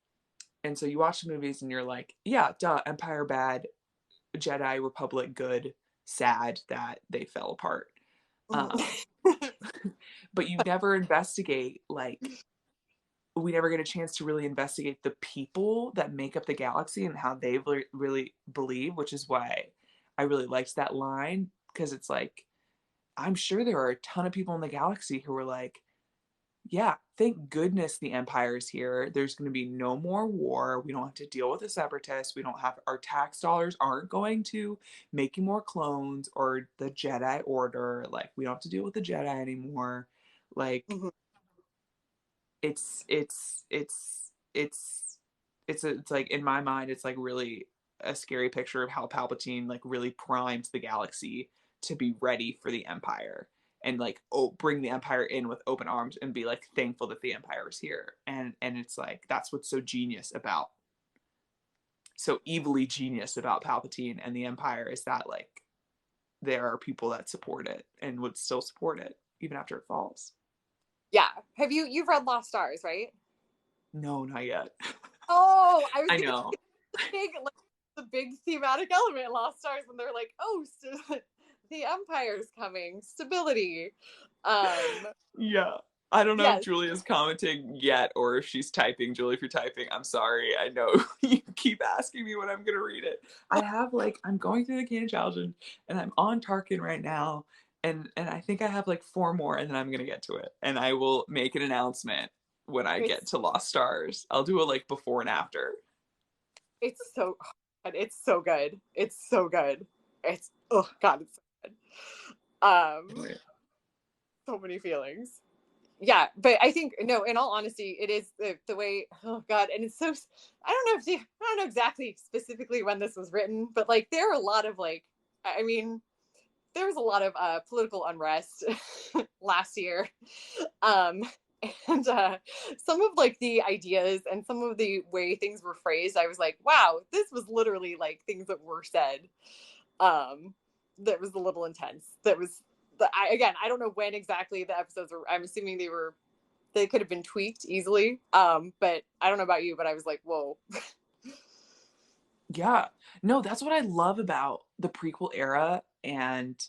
Speaker 2: and so you watch the movies and you're like, yeah, duh, Empire bad, Jedi Republic good, sad that they fell apart. But you never investigate like we never get a chance to really investigate the people that make up the galaxy and how they really believe, which is why I really liked that line because it's like I'm sure there are a ton of people in the galaxy who are like, yeah, thank goodness the Empire is here. There's going to be no more war. We don't have to deal with the separatists. We don't have our tax dollars aren't going to making more clones or the Jedi Order. Like we don't have to deal with the Jedi anymore. Like it's it's it's it's it's like in my mind it's like really a scary picture of how Palpatine like really primed the galaxy to be ready for the Empire and like bring the Empire in with open arms and be like thankful that the Empire is here. And it's like that's what's so genius about so evilly genius about Palpatine and the Empire is that like there are people that support it and would still support it even after it falls.
Speaker 1: Yeah. You've read Lost Stars, right?
Speaker 2: No, not yet.
Speaker 1: Oh, I was
Speaker 2: I
Speaker 1: gonna
Speaker 2: know.
Speaker 1: the big thematic element in Lost Stars when they're like, oh, the Empire's coming, stability.
Speaker 2: Yeah. I don't know if
Speaker 1: Yes.
Speaker 2: Julia's commenting yet or if she's typing. Julie, if you're typing, I'm sorry. I know you keep asking me when I'm going to read it. I have like, I'm going through the canon challenge and I'm on Tarkin right now. And I think I have like 4 more and then I'm going to get to it. And I will make an announcement when I get to Lost Stars. I'll do a like before and after.
Speaker 1: It's so it's so good. It's so good. It's oh god, it's so good. So many feelings. Yeah, but I think no, in all honesty, it is the way oh god, and it's so I don't know exactly specifically when this was written, but like there are a lot of like I mean there was a lot of political unrest last year. And some of like the ideas and some of the way things were phrased, I was like, wow, this was literally like things that were said. That was a little intense. That was again, I don't know when exactly the episodes were. I'm assuming they could have been tweaked easily. But I don't know about you, but I was like, whoa.
Speaker 2: Yeah. No, that's what I love about the prequel era and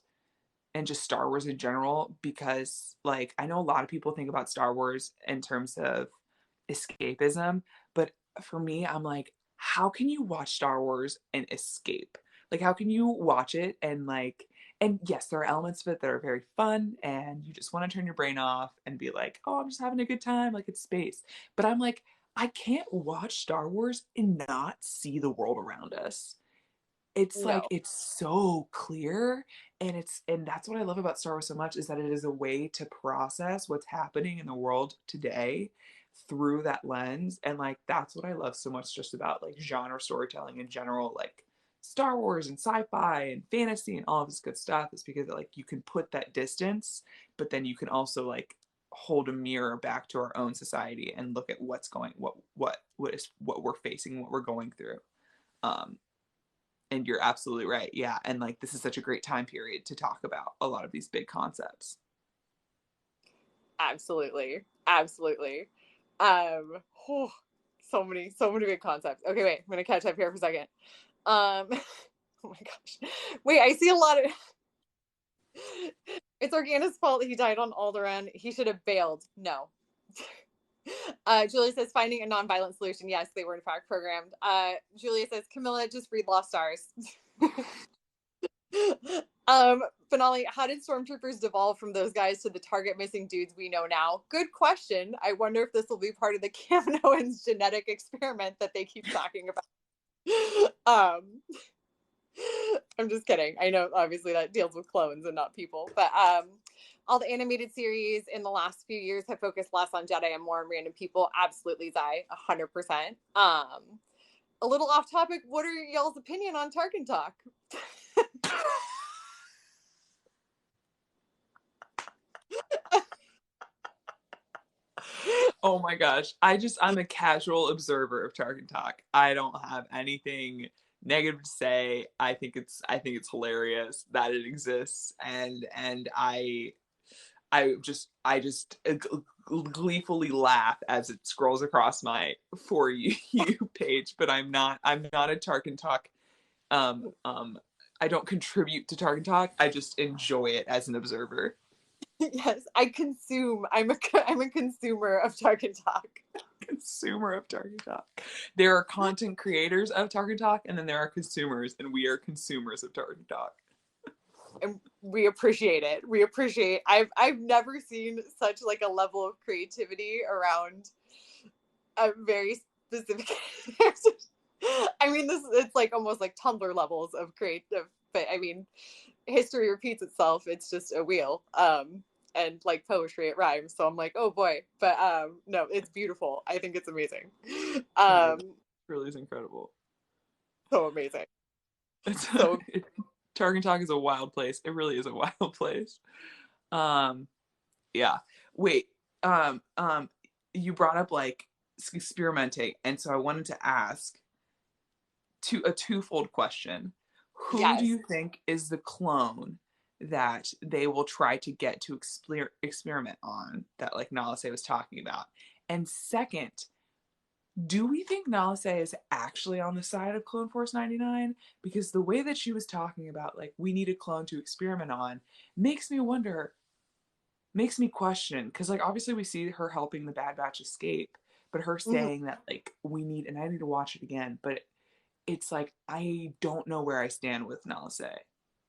Speaker 2: just Star Wars in general because like I know a lot of people think about Star Wars in terms of escapism, but for me I'm like how can you watch Star Wars and escape? Like how can you watch it and like and yes, there are elements of it that are very fun and you just want to turn your brain off and be like, "Oh, I'm just having a good time, like it's space." But I'm like I can't watch Star Wars and not see the world around us it's like
Speaker 1: No.
Speaker 2: it's so clear, and that's what I love about Star Wars so much, is that it is a way to process what's happening in the world today through that lens. And like that's what I love so much just about like genre storytelling in general, like Star Wars and sci-fi and fantasy and all of this good stuff, is because like you can put that distance, but then you can also like hold a mirror back to our own society and look at what's going what we're facing, what we're going through. um and you're absolutely right. Yeah. And like, this is such a great time period to talk about a lot of these big concepts.
Speaker 1: Absolutely. Absolutely. Um, oh, so many big concepts. Okay, wait, I'm gonna catch up here for a second. Oh my gosh. Wait, I see a lot of it's Organa's fault that he died on Alderaan. He should have bailed. No. Julia says finding a non-violent solution. Yes, they were in fact programmed. Julia says Camilla, just read Lost Stars. Finale, how did stormtroopers devolve from those guys to the target missing dudes we know now? Good question. I wonder if this will be part of the Kaminoans genetic experiment that they keep talking about. I'm just kidding. I know obviously that deals with clones and not people, but all the animated series in the last few years have focused less on Jedi and more on random people. Absolutely, Zai, 100%. A little off topic, what are y'all's opinion on Tarkin Talk?
Speaker 2: Oh my gosh. I'm a casual observer of Target Talk. I don't have anything negative to say. I think it's hilarious that it exists, and I just gleefully laugh as it scrolls across my For You page, but I'm not a Tarkin Talk. I don't contribute to Tarkin Talk. I just enjoy it as an observer.
Speaker 1: Yes, I consume. I'm a consumer of Tarkin Talk.
Speaker 2: Consumer of Target Talk. There are content creators of Target Talk, and then there are consumers, and we are consumers of Target Talk.
Speaker 1: And we appreciate it. We appreciate. I've never seen such like a level of creativity around a very specific. I mean, it's like almost like Tumblr levels of creative. But I mean, history repeats itself. It's just a wheel. And like poetry, it rhymes. So I'm like, oh boy. But no, it's beautiful. I think it's amazing.
Speaker 2: It really is incredible.
Speaker 1: So amazing.
Speaker 2: It's
Speaker 1: So
Speaker 2: Target Talk is a wild place. It really is a wild place. Um, yeah. Wait. You brought up like experimenting, and so I wanted to ask a twofold question. Who do
Speaker 1: yes.
Speaker 2: you think is the clone that they will try to get to experiment on, that like Nalase was talking about? And second, do we think Nalase is actually on the side of Clone Force 99? Because the way that she was talking about, like, we need a clone to experiment on, makes me wonder, makes me question. Because, like, obviously we see her helping the Bad Batch escape, but her
Speaker 1: Mm-hmm.
Speaker 2: saying that, like, we need, and I need to watch it again, but it's like, I don't know where I stand with Nalase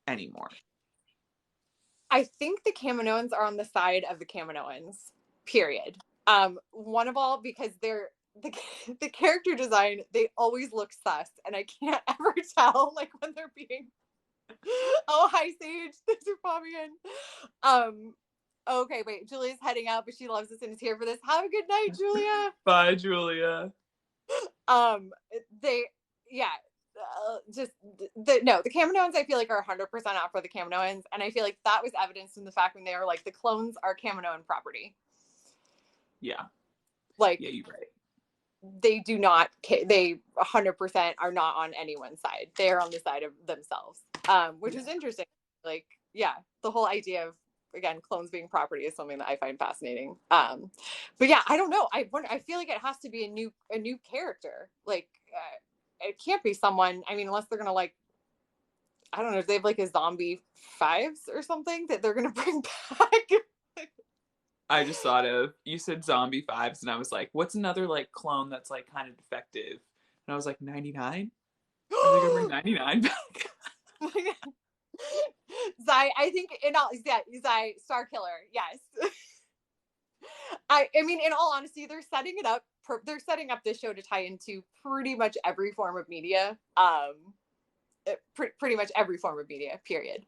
Speaker 2: anymore.
Speaker 1: I think the Kaminoans are on the side of the Kaminoans. Period. One of all because they're the character design. They always look sus, and I can't ever tell like when they're being. Oh, hi Sage, thanks for popping in. Okay, wait. Julia's heading out, but she loves us and is here for this. Have a good night, Julia.
Speaker 2: Bye, Julia.
Speaker 1: They, yeah, just the Kaminoans. I feel like are 100% out for the Kaminoans, and I feel like that was evidenced in the fact when they were like the clones are Kaminoan property.
Speaker 2: Yeah.
Speaker 1: Like,
Speaker 2: yeah, you're right.
Speaker 1: They do not. They 100% are not on anyone's side. They are on the side of themselves, which is interesting. Like, yeah, the whole idea of again clones being property is something that I find fascinating. But yeah, I don't know. I feel like it has to be a new character. Like, it can't be someone. I mean, unless they're gonna like. I don't know if they have like a zombie fives or something that they're gonna bring back.
Speaker 2: I just thought of, you said zombie vibes, and I was like, what's another like clone that's like kind of defective? And I was like, 99? Are they gonna bring 99 back?
Speaker 1: Zai, I think in all, yeah, Zai, Star Killer, yes. I mean, in all honesty, they're setting it up. They're setting up this show to tie into pretty much every form of media. pretty much every form of media, period.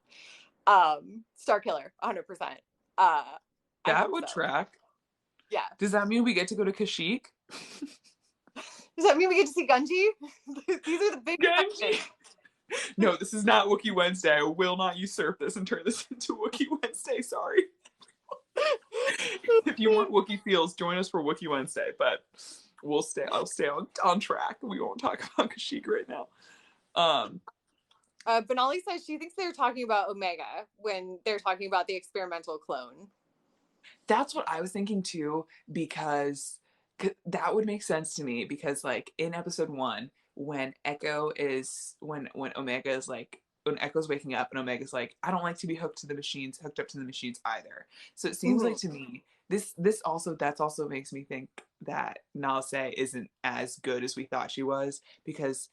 Speaker 1: Star Killer, 100%.
Speaker 2: That would track.
Speaker 1: Yeah.
Speaker 2: Does that mean we get to go to Kashyyyk?
Speaker 1: Does that mean we get to see Gunji? These are the big
Speaker 2: Gunji. No, this is not Wookiee Wednesday. I will not usurp this and turn this into Wookiee Wednesday. Sorry. If you want Wookiee feels, join us for Wookiee Wednesday. But I'll stay on track. We won't talk about Kashyyyk right now.
Speaker 1: Benali says she thinks they're talking about Omega when they're talking about the experimental clone.
Speaker 2: That's what I was thinking too, because that would make sense to me, because like in episode 1, when Omega is like, when Echo's waking up and Omega's like, I don't like to be hooked up to the machines either. So it seems like to me, that's also makes me think that Nalase isn't as good as we thought she was, because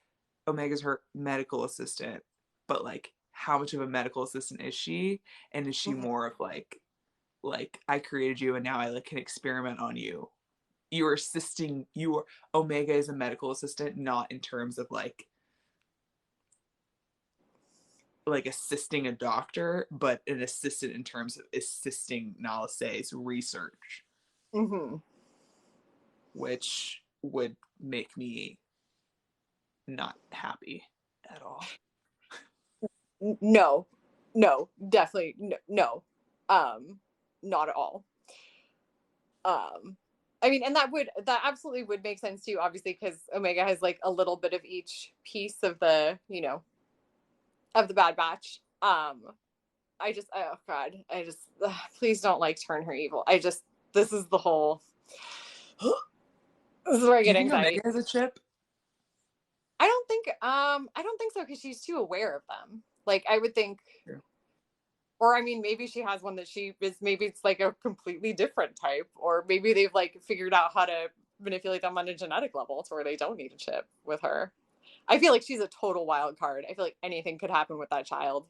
Speaker 2: Omega's her medical assistant, but like how much of a medical assistant is she? And is she more of like I created you and now I can experiment on you? Omega is a medical assistant, not in terms of like assisting a doctor, but an assistant in terms of assisting Nalase's research. Which would make me not happy at all.
Speaker 1: No, definitely no. Not at all. I mean, and that absolutely would make sense too, obviously, because Omega has like a little bit of each piece of the, of the Bad Batch. Please don't like turn her evil. This is the whole. This is where I get anxiety.
Speaker 2: Omega has a chip?
Speaker 1: I don't think so, because she's too aware of them. Like, I would think. Yeah. Or, I mean, maybe she has one that maybe it's like a completely different type, or maybe they've like figured out how to manipulate them on a genetic level to where they don't need a chip with her. I feel like she's a total wild card. I feel like anything could happen with that child.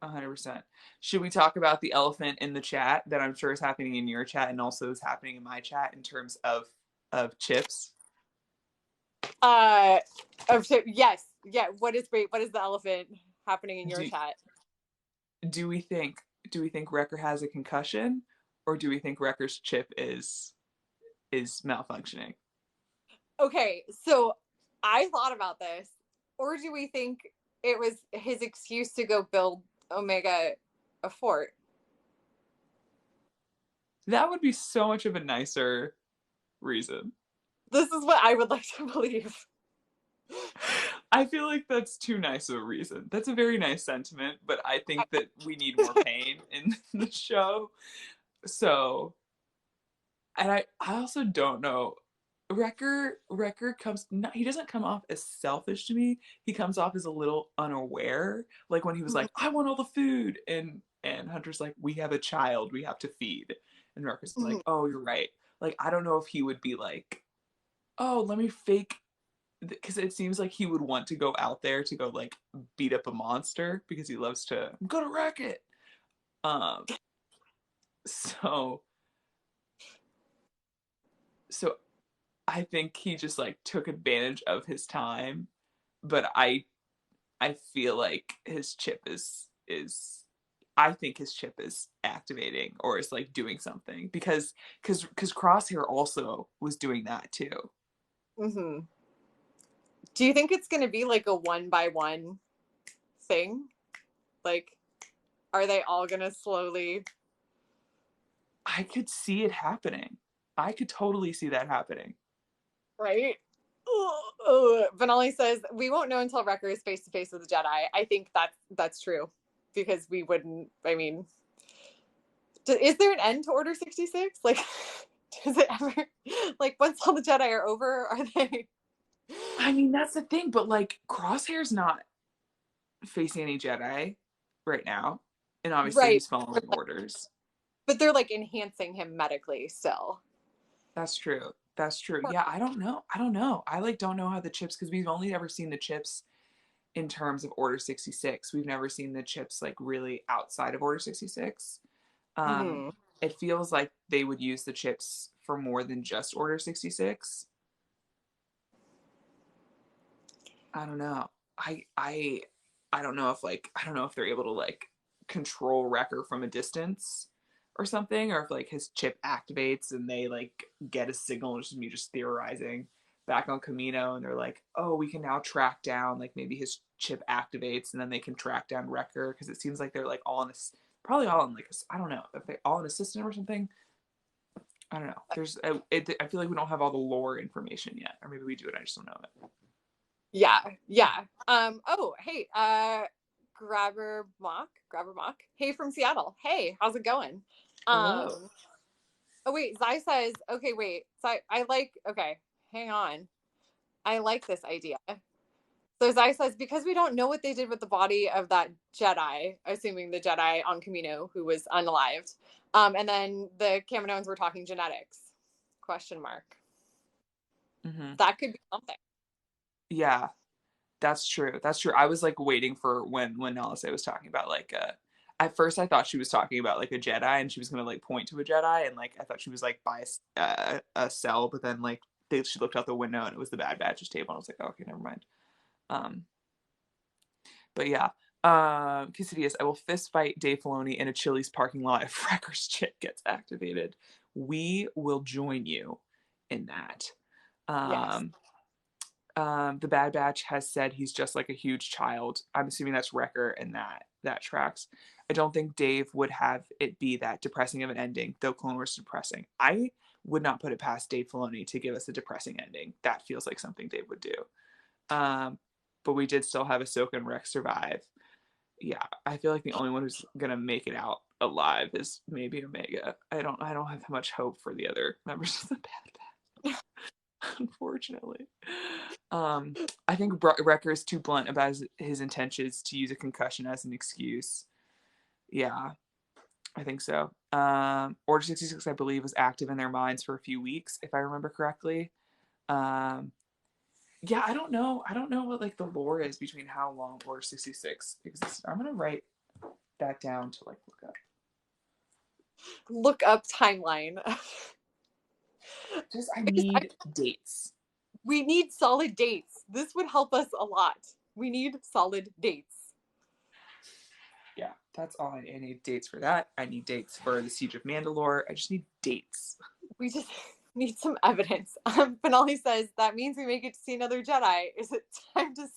Speaker 2: 100%. Should we talk about the elephant in the chat that I'm sure is happening in your chat and also is happening in my chat in terms of chips?
Speaker 1: Yes. Yeah. What is the elephant happening in your chat?
Speaker 2: Do we think Wrecker has a concussion, or do we think Wrecker's chip is malfunctioning?
Speaker 1: Okay, so I thought about this. Or do we think it was his excuse to go build Omega a fort?
Speaker 2: That would be so much of a nicer reason.
Speaker 1: This is what I would like to believe.
Speaker 2: I feel like that's too nice of a reason. That's a very nice sentiment, but I think that we need more pain in the show. So, and I also don't know. Wrecker he doesn't come off as selfish to me. He comes off as a little unaware. Like when he was like, I want all the food. And Hunter's like, we have a child we have to feed. And Wrecker's like, oh, you're right. Like, I don't know if he would be like, oh, let me fake, because it seems like he would want to go out there to go like beat up a monster because he loves to, I'm gonna wreck it. So I think he just like took advantage of his time, but I feel like his chip is I think his chip is activating or is like doing something, because Crosshair also was doing that too.
Speaker 1: Do you think it's going to be like a 1-by-1 thing? Like, are they all going to slowly?
Speaker 2: I could see it happening. I could totally see that happening.
Speaker 1: Right? Benali says, we won't know until Wrecker is face to face with the Jedi. I think that's true, because we wouldn't, I mean, is there an end to Order 66? Like, does it ever, like, once all the Jedi are over, are they?
Speaker 2: I mean, that's the thing, but like Crosshair's not facing any Jedi right now, and obviously he's following orders.
Speaker 1: But they're like enhancing him medically still.
Speaker 2: That's true. Yeah, I don't know. I like don't know how the chips, because we've only ever seen the chips in terms of Order 66. We've never seen the chips like really outside of Order 66. It feels like they would use the chips for more than just Order 66. I don't know. I don't know if like I don't know if they're able to like control Wrecker from a distance or something, or if like his chip activates and they like get a signal, which is me just theorizing back on Camino, and they're like, oh, we can now track down like maybe his chip activates and then they can track down Wrecker, because it seems like they're like all in a probably all in like I don't know if they all in a system or something. I don't know. I feel like we don't have all the lore information yet, or maybe we do and I just don't know it.
Speaker 1: Yeah. Oh, hey, Grabber Mock. Hey, from Seattle. Hey, how's it going?
Speaker 2: Hello.
Speaker 1: Oh wait, Zai says, okay, wait. Okay, hang on. I like this idea. So Zai says, because we don't know what they did with the body of that Jedi, assuming the Jedi on Camino who was unalived. And then the Kaminoans were talking genetics. Question mark.
Speaker 2: Mm-hmm.
Speaker 1: That could be something.
Speaker 2: Yeah, that's true. That's true. I was like waiting for when Nalase was talking about like at first I thought she was talking about like a Jedi and she was gonna like point to a Jedi, and like I thought she was like by a cell, but then like she looked out the window and it was the Bad Batch's table, and I was like, oh, okay, never mind. But yeah. Cassidius, I will fist fight Dave Filoni in a Chili's parking lot if Wrecker's chip gets activated. We will join you in that.
Speaker 1: Yes.
Speaker 2: The Bad Batch has said he's just like a huge child. I'm assuming that's Wrecker, and that tracks. I don't think Dave would have it be that depressing of an ending, though Clone Wars is depressing. I would not put it past Dave Filoni to give us a depressing ending. That feels like something Dave would do. But we did still have Ahsoka and Rex survive. Yeah, I feel like the only one who's gonna make it out alive is maybe Omega. I don't have much hope for the other members of the Bad Batch, unfortunately. I think Wrecker is too blunt about his intentions to use a concussion as an excuse. Yeah, I think so. Order 66, I believe, was active in their minds for a few weeks, if I remember correctly. Yeah, I don't know. I don't know what like the lore is between how long Order 66 exists. I'm gonna write that down to like
Speaker 1: Look up timeline.
Speaker 2: Just I need dates.
Speaker 1: We need solid dates. This would help us a lot. We need solid dates.
Speaker 2: Yeah, that's all I need dates for that. I need dates for the Siege of Mandalore. I just need dates.
Speaker 1: We just need some evidence. Finale says, that means we make it to see another Jedi. Is it time to...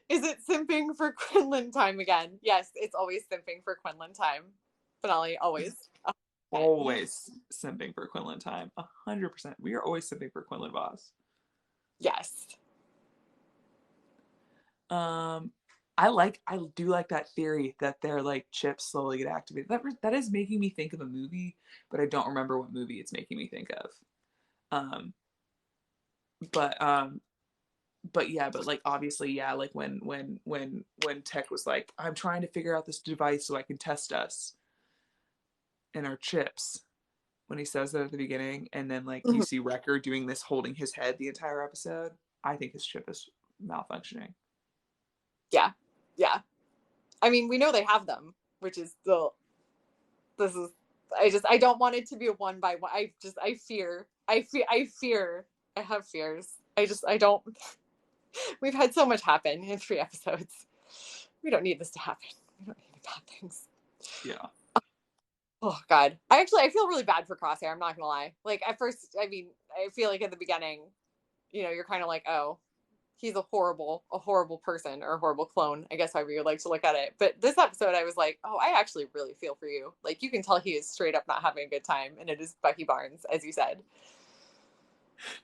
Speaker 1: Is it simping for Quinlan time again? Yes, it's always simping for Quinlan time. Finale, always.
Speaker 2: Always simping for Quinlan time. 100%. We are always simping for Quinlan Voss.
Speaker 1: Yes.
Speaker 2: I do like that theory that their like chips slowly get activated. That is making me think of a movie, but I don't remember what movie it's making me think of. But yeah, but like obviously, yeah, like when Tech was like, I'm trying to figure out this device so I can test us and our chips, when he says that at the beginning, and then like you see Wrecker doing this holding his head the entire episode, I think his chip is malfunctioning.
Speaker 1: Yeah. I mean, we know they have them, which is I don't want it to be a one by one. I have fears. I don't. We've had so much happen in 3 episodes. We don't need this to happen. We don't need bad things.
Speaker 2: Yeah.
Speaker 1: Oh God. I feel really bad for Crosshair. I'm not gonna lie. Like at first, I mean, I feel like at the beginning, you're kind of like, oh, he's a horrible person or a horrible clone, I guess, however you like to look at it. But this episode, I was like, oh, I actually really feel for you. Like you can tell he is straight up not having a good time, and it is Bucky Barnes, as you said.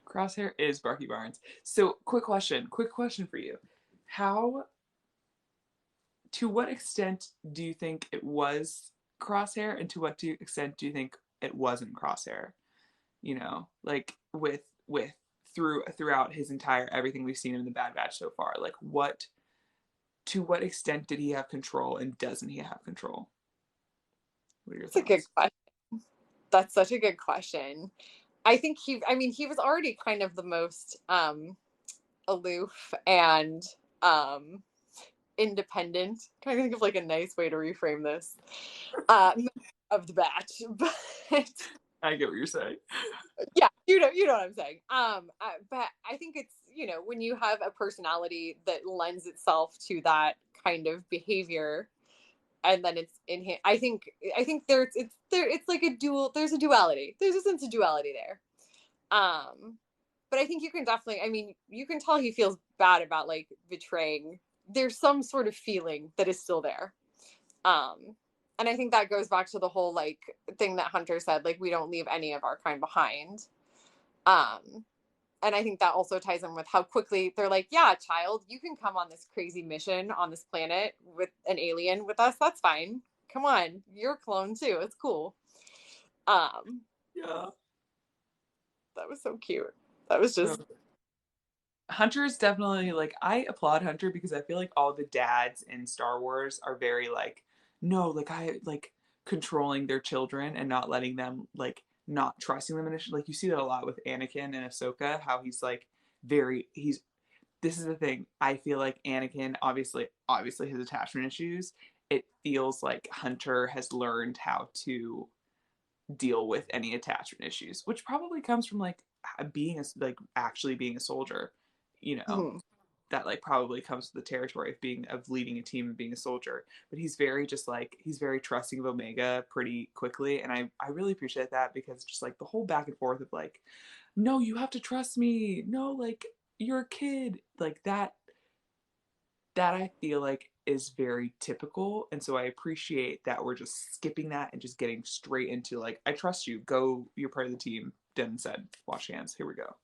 Speaker 2: Crosshair is Bucky Barnes. So quick question for you. To what extent do you think it was Crosshair, and to what extent do you think it wasn't Crosshair? Like with throughout his entire everything we've seen in the Bad Batch so far, like to what extent did he have control, and doesn't he have control? What are your thoughts?
Speaker 1: A good question. That's such a good question. I think he was already kind of the most aloof and independent. Trying to think of like a nice way to reframe this. Of the batch, but
Speaker 2: I get what you're saying.
Speaker 1: Yeah, you know what I'm saying. But I think it's when you have a personality that lends itself to that kind of behavior, and then it's in him, I think it's like there's a duality. There's a sense of duality there. But I think you can definitely, I mean, you can tell he feels bad about like betraying. There's some sort of feeling that is still there. And I think that goes back to the whole like thing that Hunter said, like, we don't leave any of our kind behind. And I think that also ties in with how quickly they're like, yeah, child, you can come on this crazy mission on this planet with an alien with us. That's fine. Come on. You're a clone too. It's cool.
Speaker 2: Yeah.
Speaker 1: That was so cute. That was just.
Speaker 2: Hunter is definitely like, I applaud Hunter because I feel like all the dads in Star Wars are very like, no, like I like controlling their children and not letting them like not trusting them initially. Like you see that a lot with Anakin and Ahsoka, how he's like this is the thing. I feel like Anakin obviously his attachment issues. It feels like Hunter has learned how to deal with any attachment issues, which probably comes from like actually being a soldier,
Speaker 1: Mm-hmm.
Speaker 2: that like probably comes with the territory of leading a team and being a soldier. But he's very trusting of Omega pretty quickly, and I really appreciate that, because just like the whole back and forth of like, no, you have to trust me, no, like you're a kid, like that I feel like is very typical. And so I appreciate that we're just skipping that and just getting straight into like, I trust you, go, you're part of the team, done said, wash hands, here we go.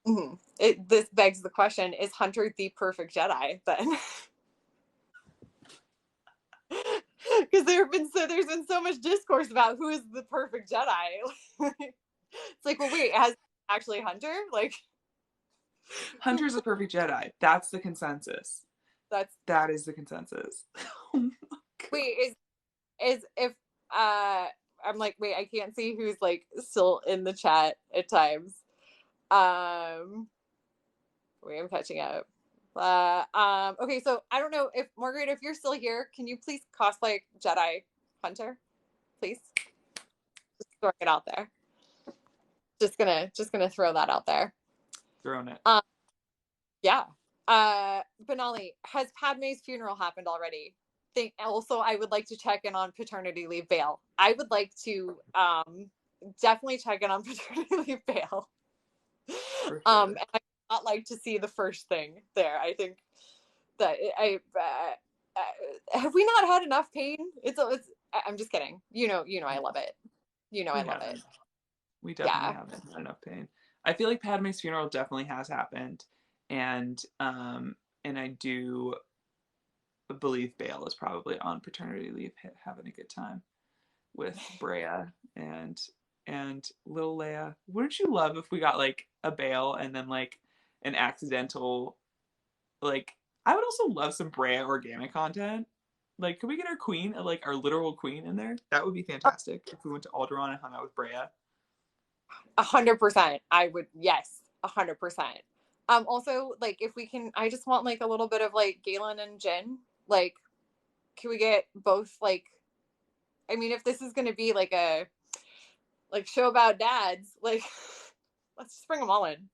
Speaker 1: Mm-hmm. This begs the question, is Hunter the perfect Jedi then? Because there's been so much discourse about who is the perfect Jedi. It's like, well, wait, has actually Hunter? Like,
Speaker 2: Hunter's a perfect Jedi. That's the consensus. That is the consensus. Oh
Speaker 1: wait, is if I'm like, wait, I can't see who's like still in the chat at times. Wait, I'm catching up. Okay, so I don't know if Margaret, if you're still here, can you please cosplay Jedi Hunter, please? Just throwing it out there. Just gonna throw that out there.
Speaker 2: Throwing it.
Speaker 1: Yeah. Benali, has Padme's funeral happened already? Also, I would like to check in on paternity leave bail. I would like to definitely check in on paternity leave bail.
Speaker 2: For sure.
Speaker 1: And I would not like to see the first thing there. I think that have we not had enough pain? I'm just kidding. I love it. I love it.
Speaker 2: We definitely haven't had enough pain. I feel like Padme's funeral definitely has happened, and I do believe Bale is probably on paternity leave, having a good time with Brea and little Leia. Wouldn't you love if we got like a Bale and then like an accidental, like, I would also love some Brea organic content. Like, could we get our queen, like our literal queen in there? That would be fantastic if we went to Alderaan and hung out with Brea.
Speaker 1: 100%. I would, yes, 100%. Also, like, if we can, I just want like a little bit of like Galen and Jin. Like, can we get both? Like, I mean, if this is going to be like a show about dads, like, let's just bring them all in.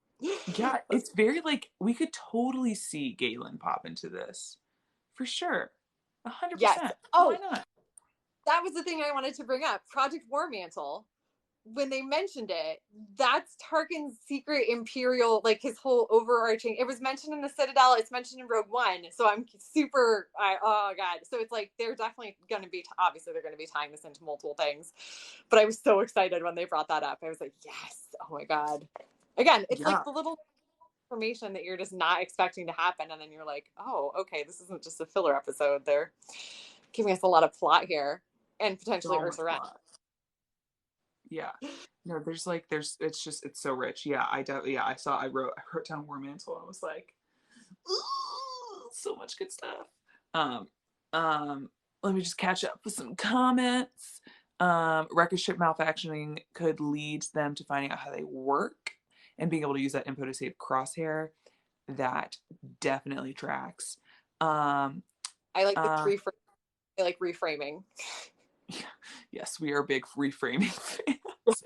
Speaker 2: Yeah, it's very like, we could totally see Galen pop into this for sure. 100%. Yes. Oh, why not?
Speaker 1: That was the thing I wanted to bring up. Project War Mantle. When they mentioned it, that's Tarkin's secret Imperial, like his whole overarching. It was mentioned in the Citadel. It's mentioned in Rogue One. So I'm super. Oh god. So it's like they're definitely going to be. Obviously, they're going to be tying this into multiple things. But I was so excited when they brought that up. I was like, yes. Oh my god. Again, it's like the little information that you're just not expecting to happen, and then you're like, oh, okay, this isn't just a filler episode. They're giving us a lot of plot here, and potentially Ursa Wren.
Speaker 2: Yeah. No, it's so rich. Yeah, I wrote down War Mantle and I was like, ooh, so much good stuff. Let me just catch up with some comments. Record ship malfunctioning could lead them to finding out how they work and being able to use that info to save Crosshair. That definitely tracks.
Speaker 1: I like the reframing.
Speaker 2: Yes, we are big reframing fans.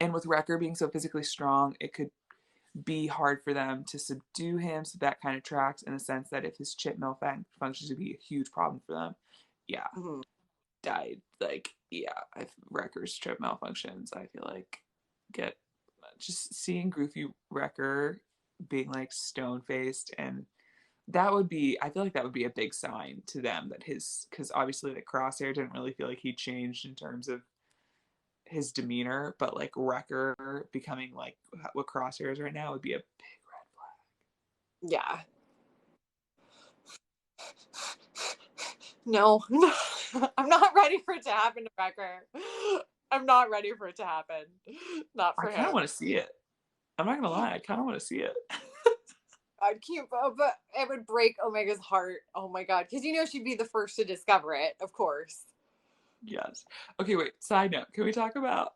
Speaker 2: And with Wrecker being so physically strong, it could be hard for them to subdue him. So that kind of tracks in the sense that if his chip malfunctions, would be a huge problem for them. Yeah.
Speaker 1: Mm-hmm.
Speaker 2: Died. Like, yeah, if Wrecker's chip malfunctions, I feel like just seeing Goofy Wrecker being like stone faced, and that would be, I feel like that would be a big sign to them that because obviously the Crosshair didn't really feel like he changed in terms of his demeanor, but like Wrecker becoming like what Crosshair is right now would be a big red flag.
Speaker 1: Yeah. No, I'm not ready for it to happen to Wrecker. I'm not ready for it to happen. Not for
Speaker 2: I kind of
Speaker 1: him.
Speaker 2: want to see it. I'm not gonna lie, I kind of want to see it.
Speaker 1: I can't, but it would break Omega's heart. Oh my god, because she'd be the first to discover it, of course.
Speaker 2: Yes. Okay, wait. Side note, can we talk about?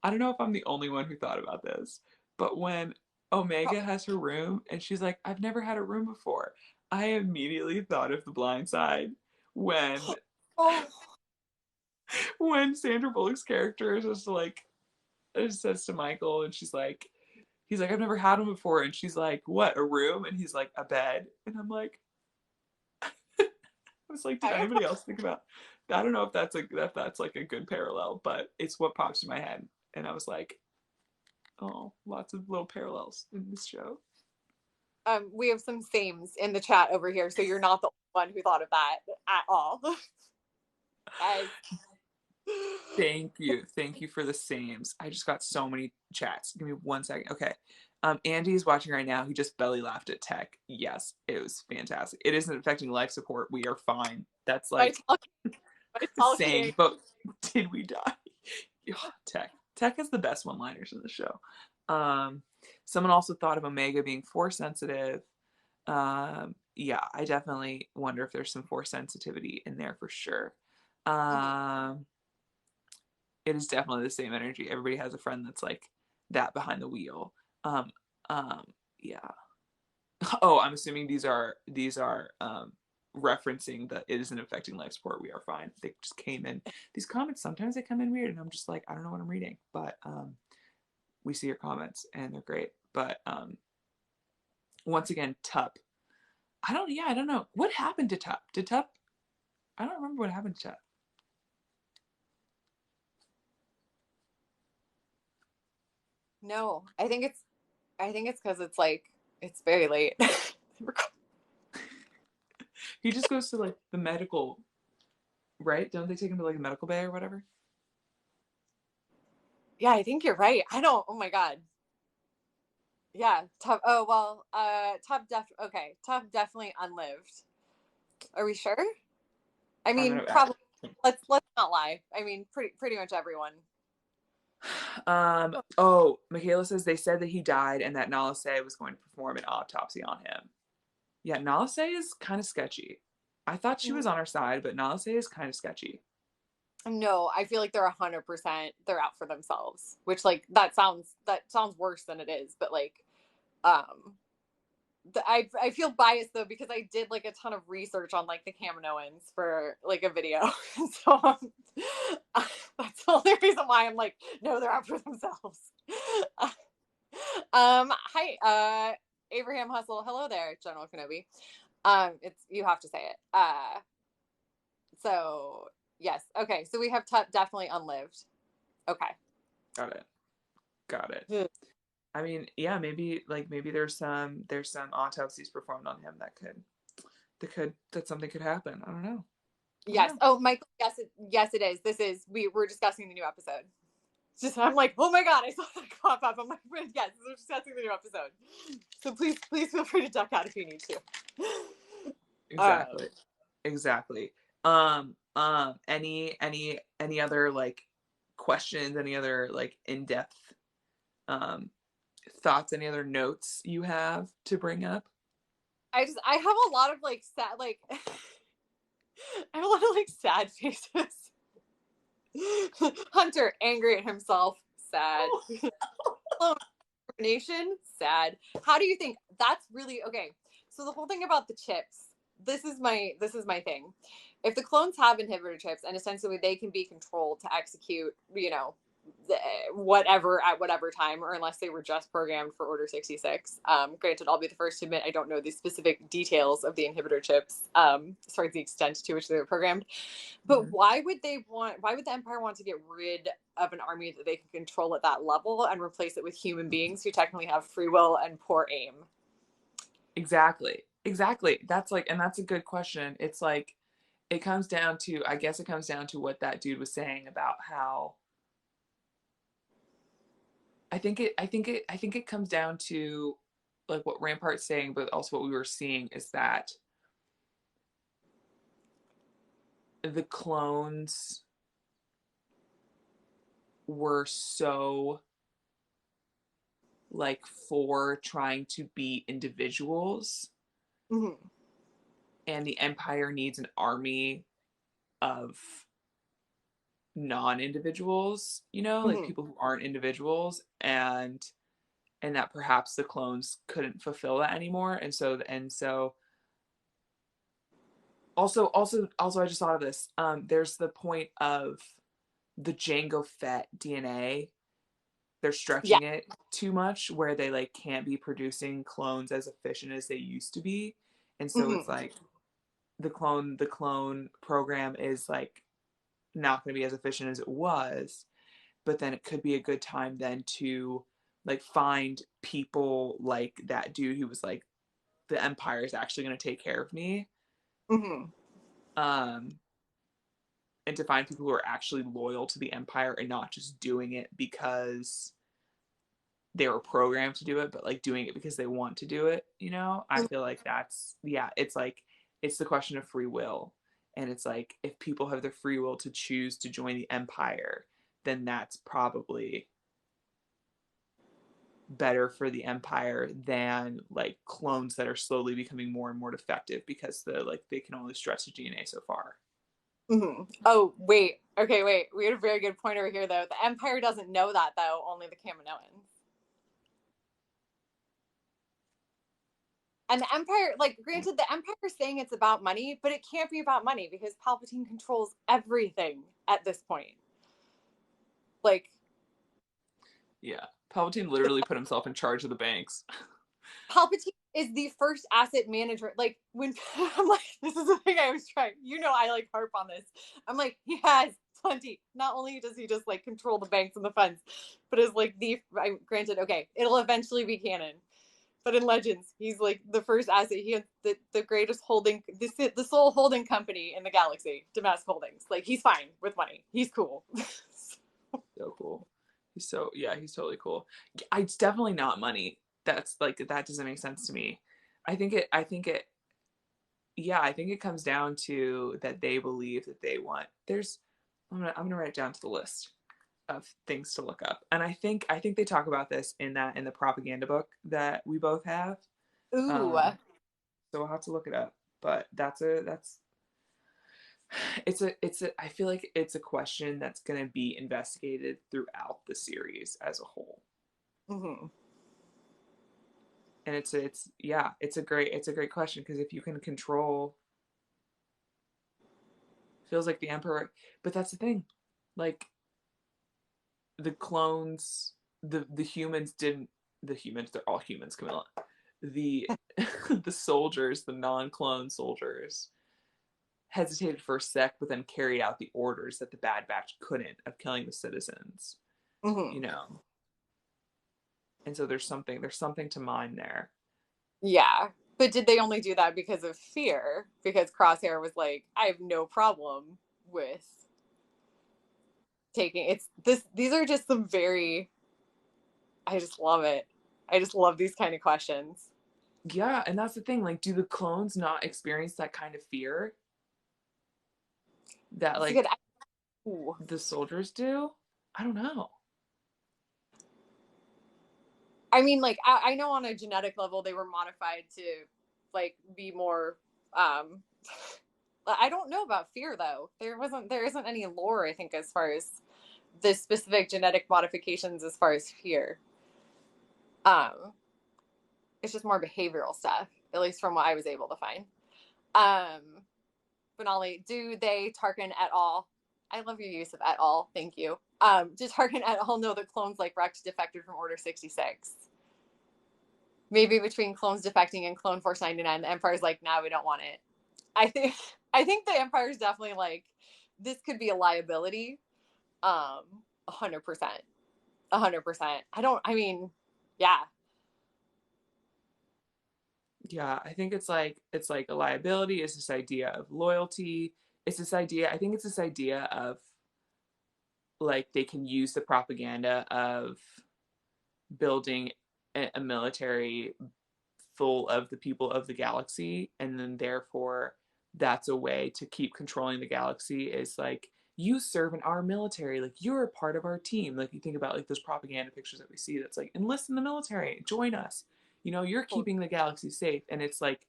Speaker 2: I don't know if I'm the only one who thought about this, but when Omega has her room and she's like, "I've never had a room before," I immediately thought of The Blind Side when
Speaker 1: Oh,
Speaker 2: when Sandra Bullock's character is just like says to Michael, and he's like, "I've never had one before," and she's like, "What, a room?" And he's like, "A bed," and I'm like, I was like, did anybody else think about? I don't know if that's like a good parallel, but it's what pops in my head, and I was like, oh, lots of little parallels in this show.
Speaker 1: we have some sames in the chat over here, so you're not the only one who thought of that at all. Guys.
Speaker 2: Thank you for the sames. I just got so many chats. Give me 1 second. Okay. Andy's watching right now. He just belly laughed at tech. Yes, it was fantastic. It isn't affecting life support. We are fine. That's like saying, but did we die? Tech is the best one-liners in the show. Someone also thought of Omega being force sensitive. Yeah, I definitely wonder if there's some force sensitivity in there for sure. It is definitely the same energy. Everybody has a friend that's like that behind the wheel. Yeah. Oh, I'm assuming these are referencing that it isn't affecting life support. We are fine. They just came in. These comments sometimes they come in weird, and I'm just like, I don't know what I'm reading, but we see your comments and they're great. But once again, Tup. I don't know what happened to Tup. Did Tup? I don't remember what happened to Tup.
Speaker 1: No, I think it's because it's like it's very late.
Speaker 2: He just goes to like the medical, right? Don't they take him to like a medical bay or whatever?
Speaker 1: Yeah, I think you're right. I don't. Oh my god. Yeah, Tup. Oh well. Tup definitely unlived. Are we sure? I mean, probably. Let's not lie. I mean, pretty much everyone.
Speaker 2: Oh, Michaela says they said that he died and that Nalase was going to perform an autopsy on him. Yeah, Nalase is kind of sketchy. I thought she was on our side, but Nalase is kind of sketchy.
Speaker 1: No, I feel like they're 100%. They're out for themselves, which like that sounds worse than it is. But like, I feel biased though because I did like a ton of research on like the Kaminoans for like a video, so that's the only reason why I'm like, no, they're out for themselves. Hi, Abraham Hustle. Hello there, General Kenobi. It's you have to say it. So yes, okay. So we have definitely unlived. Okay,
Speaker 2: got it. I mean, yeah, maybe there's some autopsies performed on him that something could happen. I don't know.
Speaker 1: Yes. Oh, Michael. Yes, it is. We're discussing the new episode. It's just I'm like, oh my god, I saw that pop up. I'm like, yes, we're discussing the new episode. So please feel free to duck out if you need
Speaker 2: to. Exactly. Any other like questions? Any other like in-depth thoughts? Any other notes you have to bring up?
Speaker 1: I have a lot of like sad like I have a lot of like sad faces. Hunter angry at himself, sad. Nation, sad. How do you think that's really okay? So the whole thing about the chips, this is my thing. If the clones have inhibitor chips and essentially they can be controlled to execute, whatever at whatever time, or unless they were just programmed for Order 66. Granted, I'll be the first to admit I don't know the specific details of the inhibitor chips, as far as the extent to which they were programmed. But why would the Empire want to get rid of an army that they can control at that level and replace it with human beings who technically have free will and poor aim?
Speaker 2: Exactly. That's like, and that's a good question. It's like, it comes down to, I guess it comes down to what that dude was saying about how, I think it comes down to like what Rampart's saying, but also what we were seeing is that the clones were so like for trying to be individuals, and the Empire needs an army of non-individuals, like people who aren't individuals, and that perhaps the clones couldn't fulfill that anymore, and so also I just thought of this. There's the point of the Jango Fett DNA. They're
Speaker 1: Yeah.
Speaker 2: stretching it too much, where they like can't be producing clones as efficient as they used to be, and so it's like the clone program is like not going to be as efficient as it was, but then it could be a good time then to like find people like that dude who was like, the Empire is actually going to take care of me, um and to find people who are actually loyal to the Empire and not just doing it because they were programmed to do it, but like doing it because they want to do it. I feel like that's, yeah, it's like, it's the question of free will. And it's like, if people have the free will to choose to join the Empire, then that's probably better for the Empire than like clones that are slowly becoming more and more defective because they can only stretch the DNA so far.
Speaker 1: Oh, wait. Okay, wait. We had a very good point over here, though. The Empire doesn't know that, though. Only the Kaminoans. And the Empire, like, granted, the Empire is saying it's about money, but it can't be about money because Palpatine controls everything at this point. Like,
Speaker 2: Yeah, Palpatine literally put himself in charge of the banks.
Speaker 1: Palpatine is the first asset manager. Like, when I'm like, this is the thing I was trying. I like harp on this. I'm like, he has plenty. Not only does he just like control the banks and the funds, but is like granted, okay, it'll eventually be canon. But in Legends, he's like the first asset. He has the greatest holding, the sole holding company in the galaxy, Damask Holdings. Like, he's fine with money. He's cool.
Speaker 2: So cool. He's totally cool. It's definitely not money. That's like, that doesn't make sense to me. I think it comes down to that they believe that they want, I'm gonna write it down to the list of things to look up. And I think they talk about this in the propaganda book that we both have.
Speaker 1: Ooh.
Speaker 2: So we'll have to look it up. But I feel like it's a question that's going to be investigated throughout the series as a whole. And it's a great question, because if you can control, feels like the Emperor, but that's the thing, like the clones, the humans didn't, they're all humans, Camilla, the the soldiers, the non-clone soldiers hesitated for a sec, but then carried out the orders that the Bad Batch couldn't, of killing the citizens. And so there's something to mine there.
Speaker 1: Yeah. But did they only do that because of fear? Because Crosshair was like, I have no problem with taking these are just some very, I just love it. I just love these kind of questions.
Speaker 2: Yeah, and that's the thing. Like, do the clones not experience that kind of fear that like the soldiers do? I don't know.
Speaker 1: I mean, like, I know on a genetic level they were modified to like be more I don't know about fear though. There isn't any lore, I think, as far as the specific genetic modifications as far as fear. It's just more behavioral stuff, at least from what I was able to find. Benali, do they Tarkin at all? I love your use of at all. Thank you. To target at all know that clones like Rex defected from Order 66. Maybe between clones defecting and Clone Force 99, the Empire's like, nah, we don't want it. I think the Empire's definitely like, this could be a liability. 100%. 100%. Yeah.
Speaker 2: Yeah, I think it's like a liability. It's this idea of loyalty. It's this idea. I think it's this idea of like they can use the propaganda of building a military full of the people of the galaxy, and then therefore that's a way to keep controlling the galaxy. Is like, you serve in our military, like you're a part of our team. Like you think about like those propaganda pictures that we see that's like, enlist in the military, join us, you know, you're keeping the galaxy safe. And it's like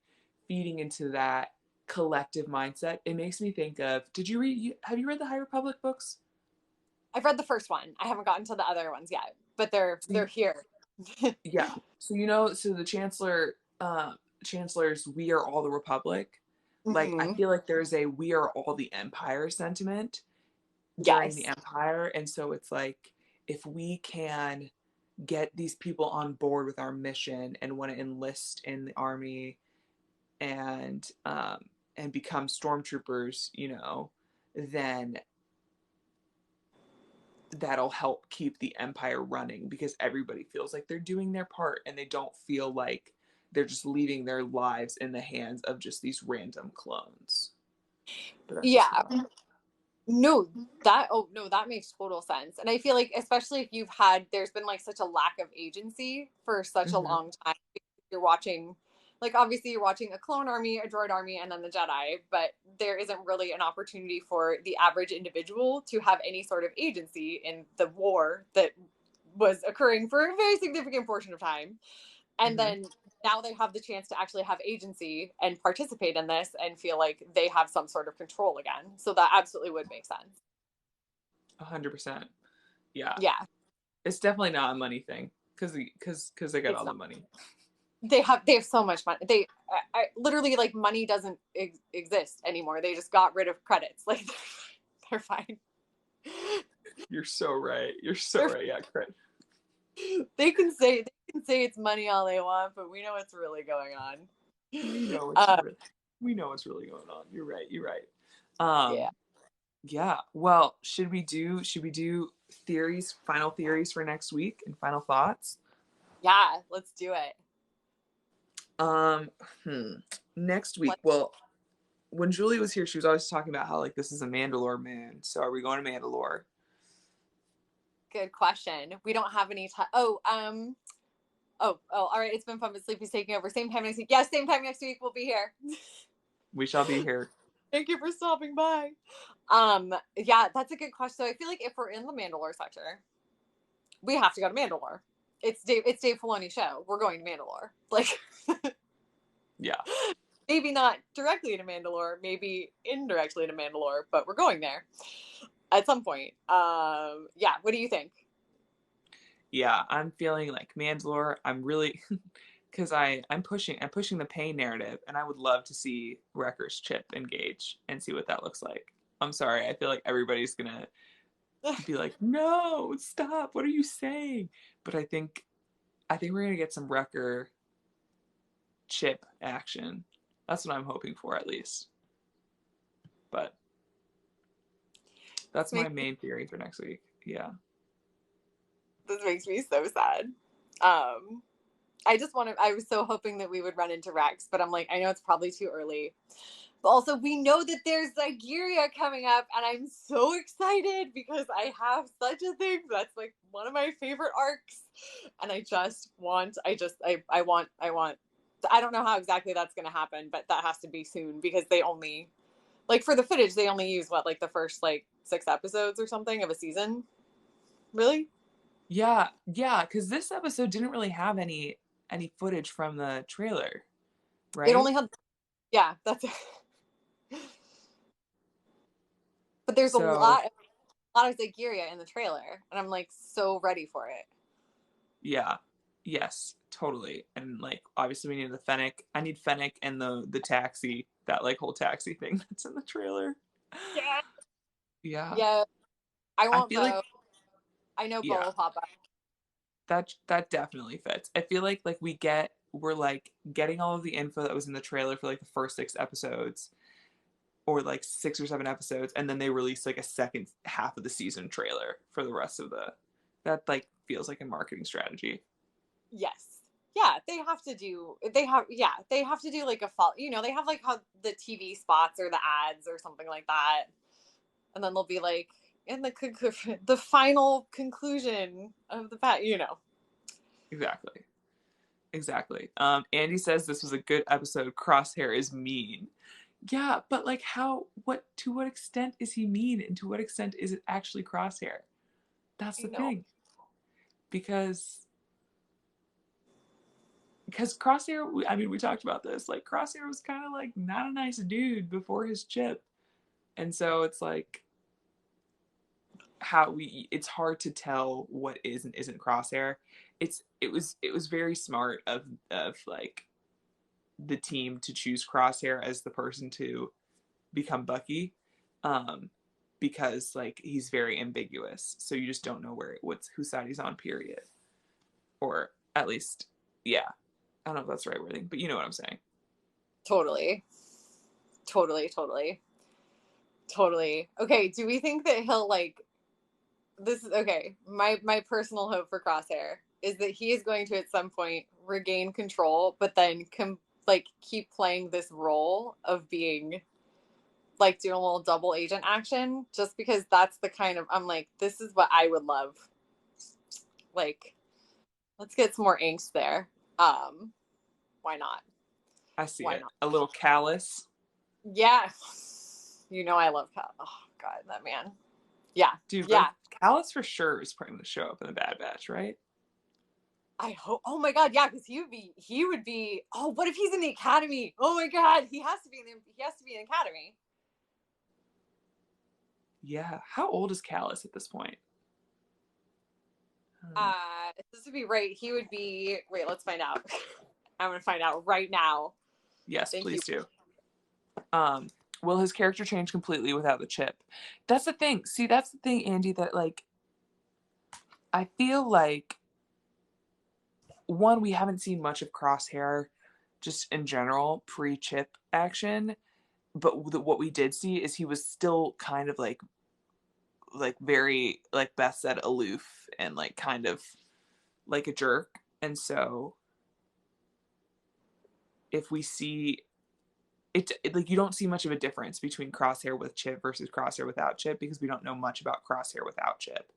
Speaker 2: feeding into that collective mindset. It makes me think of, have you read the High Republic books?
Speaker 1: I've read the first one. I haven't gotten to the other ones yet, but they're here.
Speaker 2: Yeah. So you know, so the chancellor's "We are all the Republic." Like I
Speaker 1: Mm-hmm.
Speaker 2: feel like there's a "We are all the Empire" sentiment during the
Speaker 1: Yes.
Speaker 2: Empire, and so it's like if we can get these people on board with our mission and want to enlist in the army and become stormtroopers, you know, then that'll help keep the empire running because everybody feels like they're doing their part and they don't feel like they're just leaving their lives in the hands of just these random clones. But that's just
Speaker 1: Yeah.
Speaker 2: a thought.
Speaker 1: No, that makes total sense. And I feel like, especially if there's been like such a lack of agency for such a
Speaker 2: Mm-hmm.
Speaker 1: long time. You're watching, like, obviously you're watching a clone army, a droid army, and then the Jedi, but there isn't really an opportunity for the average individual to have any sort of agency in the war that was occurring for a very significant portion of time. And
Speaker 2: Mm-hmm.
Speaker 1: then now they have the chance to actually have agency and participate in this and feel like they have some sort of control again. So that absolutely would make sense.
Speaker 2: 100%. Yeah.
Speaker 1: Yeah,
Speaker 2: It's definitely not a money thing because they got
Speaker 1: it's
Speaker 2: all the
Speaker 1: not.
Speaker 2: money.
Speaker 1: They have so much money. Literally, like, money doesn't exist anymore. They just got rid of credits. Like, they're fine.
Speaker 2: You're so right. You're so
Speaker 1: They're,
Speaker 2: right. Yeah, correct.
Speaker 1: they can say it's money all they want, but we know what's really going on.
Speaker 2: We know what's
Speaker 1: Uh,
Speaker 2: really we know what's really going on. You're right. You're right.
Speaker 1: yeah,
Speaker 2: Yeah. Well, should we do final theories for next week and final thoughts?
Speaker 1: yeah. Let's do it.
Speaker 2: Um, hmm. Next week.
Speaker 1: What
Speaker 2: Well, when Julie was here, she was always talking about how like this is a Mandalore moon. So are we going to Mandalore?
Speaker 1: good question. We don't have any time. Oh, all right. It's been fun, but Sleepy's taking over. Same time next week. Yeah, same time next week. We'll be here.
Speaker 2: We shall be here.
Speaker 1: Thank you for stopping by. Yeah, that's a good question. So I feel like if we're in the Mandalore sector, we have to go to Mandalore. It's Dave Filoni's show. We're going to Mandalore. Like,
Speaker 2: Yeah.
Speaker 1: maybe not directly to Mandalore, maybe indirectly to Mandalore, but we're going there at some point. Yeah. What do you think?
Speaker 2: Yeah, I'm feeling like Mandalore. I'm really because I'm pushing the pain narrative, and I would love to see Wrecker's Chip engage and see what that looks like. I'm sorry, I feel like everybody's gonna be like, "No, stop! What are you saying?" But I think we're gonna get some Wrecker Chip action. That's what I'm hoping for, at least. But
Speaker 1: This
Speaker 2: that's my
Speaker 1: makes
Speaker 2: main theory for next week. Yeah.
Speaker 1: this makes me so sad. I was so hoping that we would run into Rex, but I'm like, I know it's probably too early. But also, we know that there's Zygeria coming up, and I'm so excited because I have such a thing. That's like one of my favorite arcs, and I want. I don't know how exactly that's going to happen, but that has to be soon because they only, like, for the footage, they only use what, like, the first like 6 episodes or something of a season. Really?
Speaker 2: Yeah, yeah, because this episode didn't really have any footage from the trailer,
Speaker 1: It
Speaker 2: right?
Speaker 1: only had, yeah, that's it. But there's a
Speaker 2: So
Speaker 1: lot of Zygeria in the trailer, and I'm like so ready for it.
Speaker 2: yeah, yes, totally. And like obviously we need the Fennec. I need Fennec and the taxi, that like whole taxi thing that's in the trailer.
Speaker 1: Yeah.
Speaker 2: Yeah.
Speaker 1: Yeah, I
Speaker 2: I
Speaker 1: want
Speaker 2: feel like
Speaker 1: Bo. I know Bo
Speaker 2: Yeah,
Speaker 1: will pop up.
Speaker 2: that definitely fits. I feel like we're like getting all of the info that was in the trailer for like the first 6 episodes, or like 6 or 7 episodes, and then they release like a second half of the season trailer for the rest of the. That like feels like a marketing strategy.
Speaker 1: Yes. Yeah, they have to do like a fall, they have like how the TV spots or the ads or something like that. And then they'll be like in the final conclusion of the pat.
Speaker 2: Exactly. Exactly. Andy says this was a good episode. Crosshair is mean. Yeah, but like to what extent is he mean, and to what extent is it actually Crosshair? That's the
Speaker 1: You know.
Speaker 2: thing. Because Crosshair, I mean, we talked about this. Like Crosshair was kind of like not a nice dude before his chip, and so it's like it's hard to tell what is and isn't Crosshair. It was very smart of like the team to choose Crosshair as the person to become Bucky, um, because like he's very ambiguous, so you just don't know whose side he's on. Period, or at least, yeah. I don't know if that's the right wording, but you know what I'm saying.
Speaker 1: Totally. Totally, totally. Totally. Okay, do we think that he'll like this is okay. My personal hope for Crosshair is that he is going to at some point regain control, but then like keep playing this role of being like doing a little double agent action, just because that's the kind of I'm like, this is what I would love. Like, let's get some more angst there. Why not?
Speaker 2: I see
Speaker 1: Why
Speaker 2: it.
Speaker 1: not?
Speaker 2: A little callous.
Speaker 1: Yeah. I love Cal. Oh God, that man. Yeah.
Speaker 2: Dude,
Speaker 1: Yeah.
Speaker 2: like Callus for sure is probably going to show up in the Bad Batch, right?
Speaker 1: I hope. Oh my God, yeah, because he would be. Oh, what if he's in the academy? Oh my God, he has to be in the academy.
Speaker 2: Yeah. How old is Callus at this point? I don't know.
Speaker 1: This would be right. He would be. Wait, let's find out. I'm gonna find out right now.
Speaker 2: Yes,
Speaker 1: Thank you.
Speaker 2: please do. Um, will his character change completely without the chip? That's the thing. See, that's the thing, Andy, that like I feel like one, we haven't seen much of Crosshair just in general pre-chip action, but what we did see is he was still kind of like very, like Beth said, aloof and like kind of like a jerk. And so if we see like you don't see much of a difference between Crosshair with chip versus Crosshair without chip, because we don't know much about Crosshair without chip.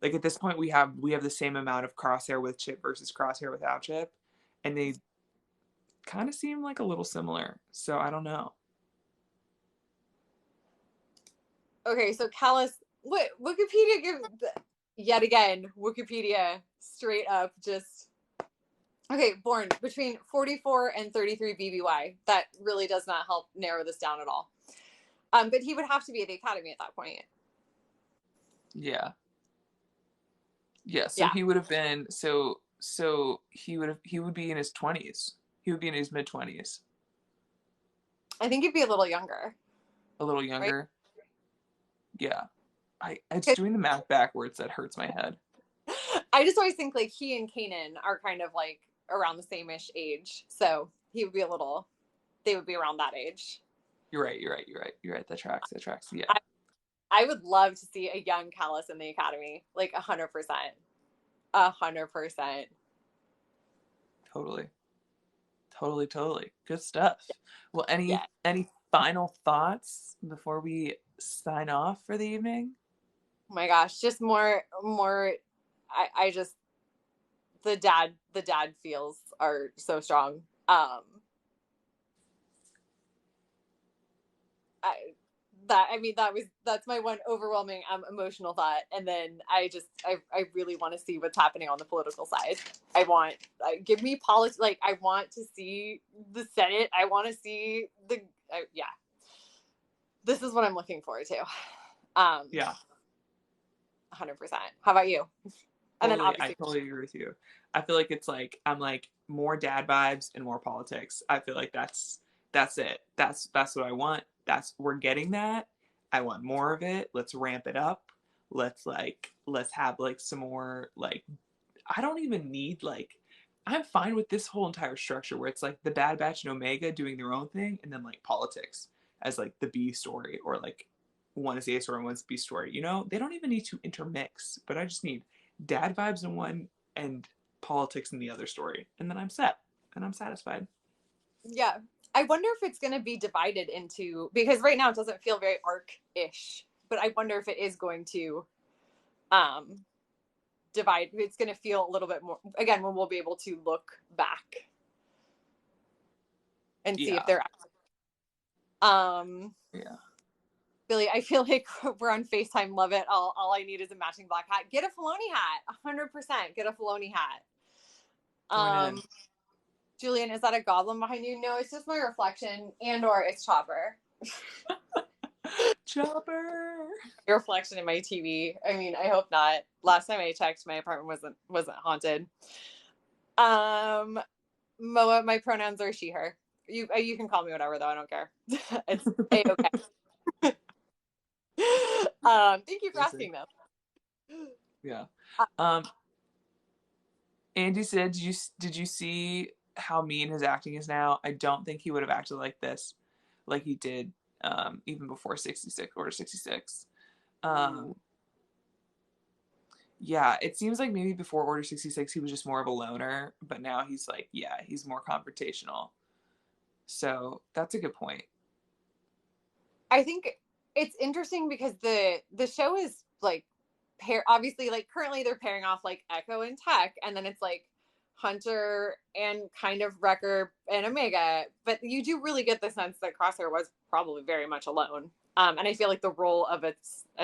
Speaker 2: Like at this point we have the same amount of Crosshair with chip versus Crosshair without chip, and they kind of seem like a little similar. So I don't know.
Speaker 1: Okay, so Callus. What Wikipedia give yet again? Wikipedia straight up just. Okay, born between 44 and 33 BBY. That really does not help narrow this down at all. But he would have to be at the academy at that point.
Speaker 2: Yeah. Yeah, so
Speaker 1: Yeah,
Speaker 2: he would have been he would be in his 20s. He would be in his mid 20s.
Speaker 1: I think he'd be a little younger,
Speaker 2: A little
Speaker 1: right?
Speaker 2: younger. Yeah. It's doing the math backwards that hurts my head.
Speaker 1: I just always think like he and Kanan are kind of like around the same-ish age, so he would be a little. They would be around that age.
Speaker 2: You're right, you're right, you're right. You're right. That tracks. That tracks. Yeah.
Speaker 1: I would love to see a young Callus in the academy, like 100%, 100%.
Speaker 2: Totally. Totally, totally. Good stuff. Well,
Speaker 1: Yeah.
Speaker 2: any final thoughts before we sign off for the evening?
Speaker 1: Oh my gosh, just more. I just the dad feels are so strong. I that's my one overwhelming emotional thought, and then I really want to see what's happening on the political side. Give me politics. Like I want to see the Senate. I want to see yeah. This is what I'm looking forward to.
Speaker 2: Yeah.
Speaker 1: 100%. How about you? And then
Speaker 2: Totally, I
Speaker 1: obviously,
Speaker 2: totally agree with you. I feel like it's like I'm like more dad vibes and more politics. I feel like that's it. That's what I want. We're getting that. I want more of it. Let's ramp it up. let's have like some more like, I don't even need like, I'm fine with this whole entire structure where it's like the Bad Batch and Omega doing their own thing, and then like politics as like the B story, or like one is the A story and one's the B story. You know, they don't even need to intermix, but I just need dad vibes in one and politics in the other story, and then I'm set and I'm satisfied.
Speaker 1: Yeah. I wonder if it's going to be divided into, because right now it doesn't feel very arc-ish, but I wonder if it is going to divide. It's going to feel a little bit more, again, when we'll be able to look back and see if they're
Speaker 2: yeah.
Speaker 1: Billy, I feel like we're on FaceTime. Love it. All I need is a matching black hat. Get a Filoni hat. 100%. Get a Filoni hat. Julian, is that a goblin behind you? No, it's just my reflection, and or it's Chopper.
Speaker 2: Chopper.
Speaker 1: Your reflection in my TV. I mean, I hope not. Last time I checked, my apartment wasn't haunted. Moa, my pronouns are she, her. You can call me whatever though. I don't care. It's A-okay. Thank you for asking though.
Speaker 2: Yeah. Andy said, did you see how mean his acting is now? I don't think he would have acted like this, like he did even before 66 or 66. Yeah, it seems like maybe before Order 66 he was just more of a loner, but now he's like, yeah, he's more confrontational. So that's a good point.
Speaker 1: I think it's interesting because the show is like obviously like currently they're pairing off like Echo and Tech, and then it's like Hunter and kind of Wrecker and Omega, but you do really get the sense that Crosshair was probably very much alone. And I feel like the role of a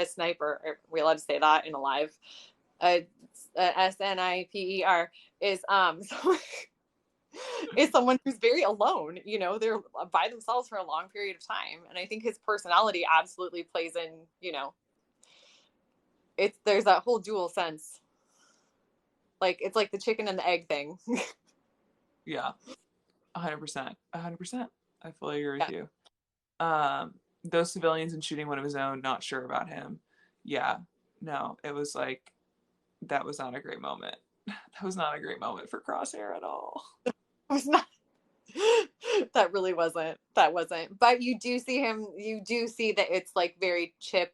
Speaker 1: sniper, are we allowed to say that in a live? SNIPER is is someone who's very alone. You know, they're by themselves for a long period of time, and I think his personality absolutely plays in. You know, there's that whole dual sense. Like it's like the chicken and the egg thing.
Speaker 2: Yeah, 100%, 100%. I fully agree with you. Those civilians and shooting one of his own, not sure about him. Yeah, no, it was like, that was not a great moment. That was not a great moment for Crosshair at all.
Speaker 1: It was not. That really wasn't. That wasn't. But you do see him. You do see that it's like very Chip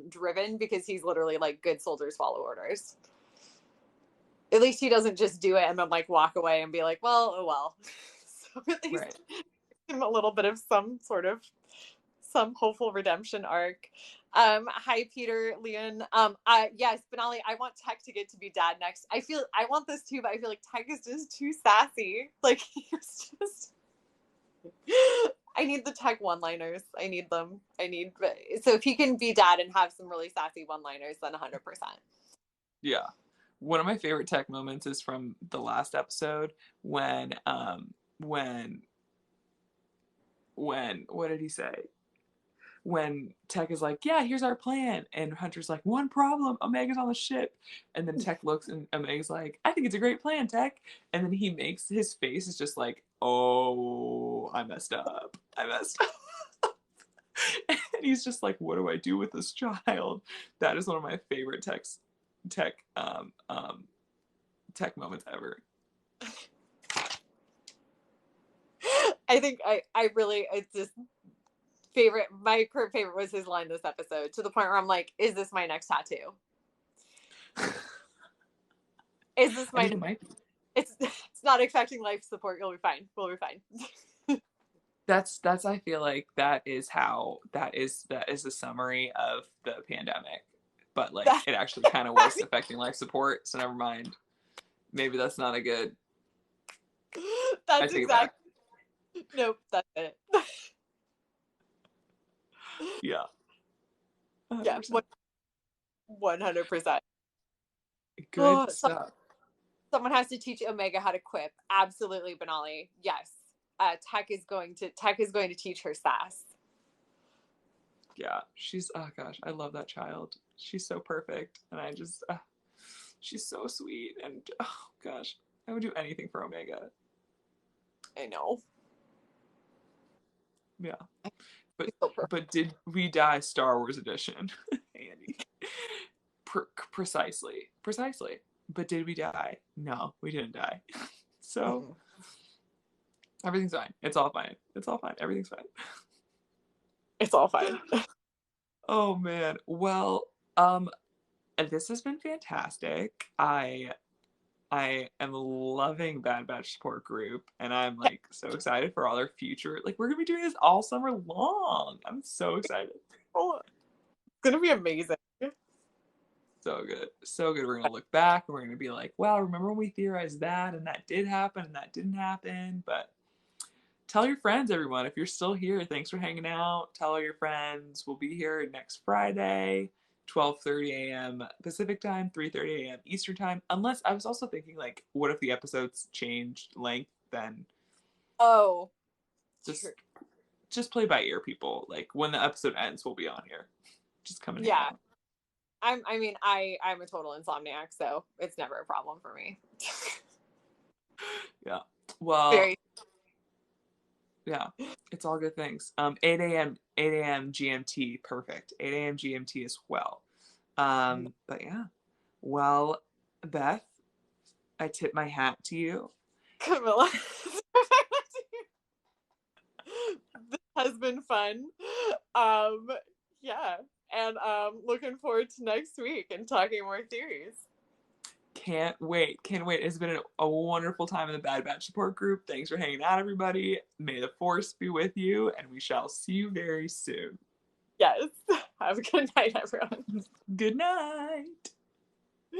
Speaker 1: driven, because he's literally like, good soldiers follow orders. At least he doesn't just do it and then like walk away and be like, well, oh well. So at least
Speaker 2: right.
Speaker 1: him a little bit of some hopeful redemption arc. Hi Peter, Leon. Yes, Benali, I want Tech to get to be dad next. I want this too, but I feel like Tech is just too sassy. Like he's just I need the Tech one-liners. I need them. So if he can be dad and have some really sassy one-liners, then 100%.
Speaker 2: Yeah. One of my favorite Tech moments is from the last episode when what did he say? When Tech is like, yeah, here's our plan, and Hunter's like, one problem, Omega's on the ship, and then Tech looks and Omega's like, I think it's a great plan, Tech, and then he makes his face is just like, oh, I messed up, and he's just like, what do I do with this child? That is one of my favorite Tech moments ever.
Speaker 1: I think I really, it's just my current favorite was his line this episode, to the point where I'm like, is this my next tattoo? Is this my,
Speaker 2: I mean, it might be.
Speaker 1: It's not expecting life support. You'll be fine. We'll be fine.
Speaker 2: That's I feel like that is the summary of the pandemic, but like it actually kind of was affecting life support, so never mind. Maybe that's not a good.
Speaker 1: That's exactly. Nope, that's it.
Speaker 2: Yeah.
Speaker 1: 100%. Yeah, 100%.
Speaker 2: Good stuff.
Speaker 1: Someone has to teach Omega how to quip. Absolutely, Benali. Yes. Tech is going to teach her sass.
Speaker 2: Yeah, she's, oh gosh, I love that child. She's so perfect, and I just, she's so sweet, and oh gosh, I would do anything for Omega.
Speaker 1: I know.
Speaker 2: Yeah. But did we die Star Wars edition, Andy? Precisely. But did we die? No, we didn't die. So everything's fine. It's all fine. Everything's fine.
Speaker 1: It's all fine.
Speaker 2: Oh man. Well, this has been fantastic. I am loving Bad Batch support group, and I'm like so excited for all our future. Like, we're gonna be doing this all summer long. I'm so excited.
Speaker 1: Oh, it's gonna be amazing.
Speaker 2: So good. So good. We're gonna look back and we're gonna be like, wow, remember when we theorized that and that did happen and that didn't happen? But tell your friends, everyone. If you're still here, thanks for hanging out. Tell all your friends. We'll be here next Friday, 12:30 a.m. Pacific time, 3:30 a.m. Eastern time. Unless I was also thinking, like, what if the episodes changed length? Then just play by ear, people. Like, when the episode ends, we'll be on here. Just come and hang out.
Speaker 1: I'm a total insomniac, so it's never a problem for me.
Speaker 2: Yeah. Well. Yeah, it's all good things. 8 a.m. GMT, perfect. 8 a.m. GMT as well. But yeah. Well, Beth, I tip my hat to you.
Speaker 1: Camilla. This has been fun. Yeah. And looking forward to next week and talking more theories.
Speaker 2: Can't wait. It's been a wonderful time in the Bad Batch support group. Thanks for hanging out, everybody. May the force be with you, and we shall see you very soon.
Speaker 1: Yes. Have a good night, everyone.
Speaker 2: Good night.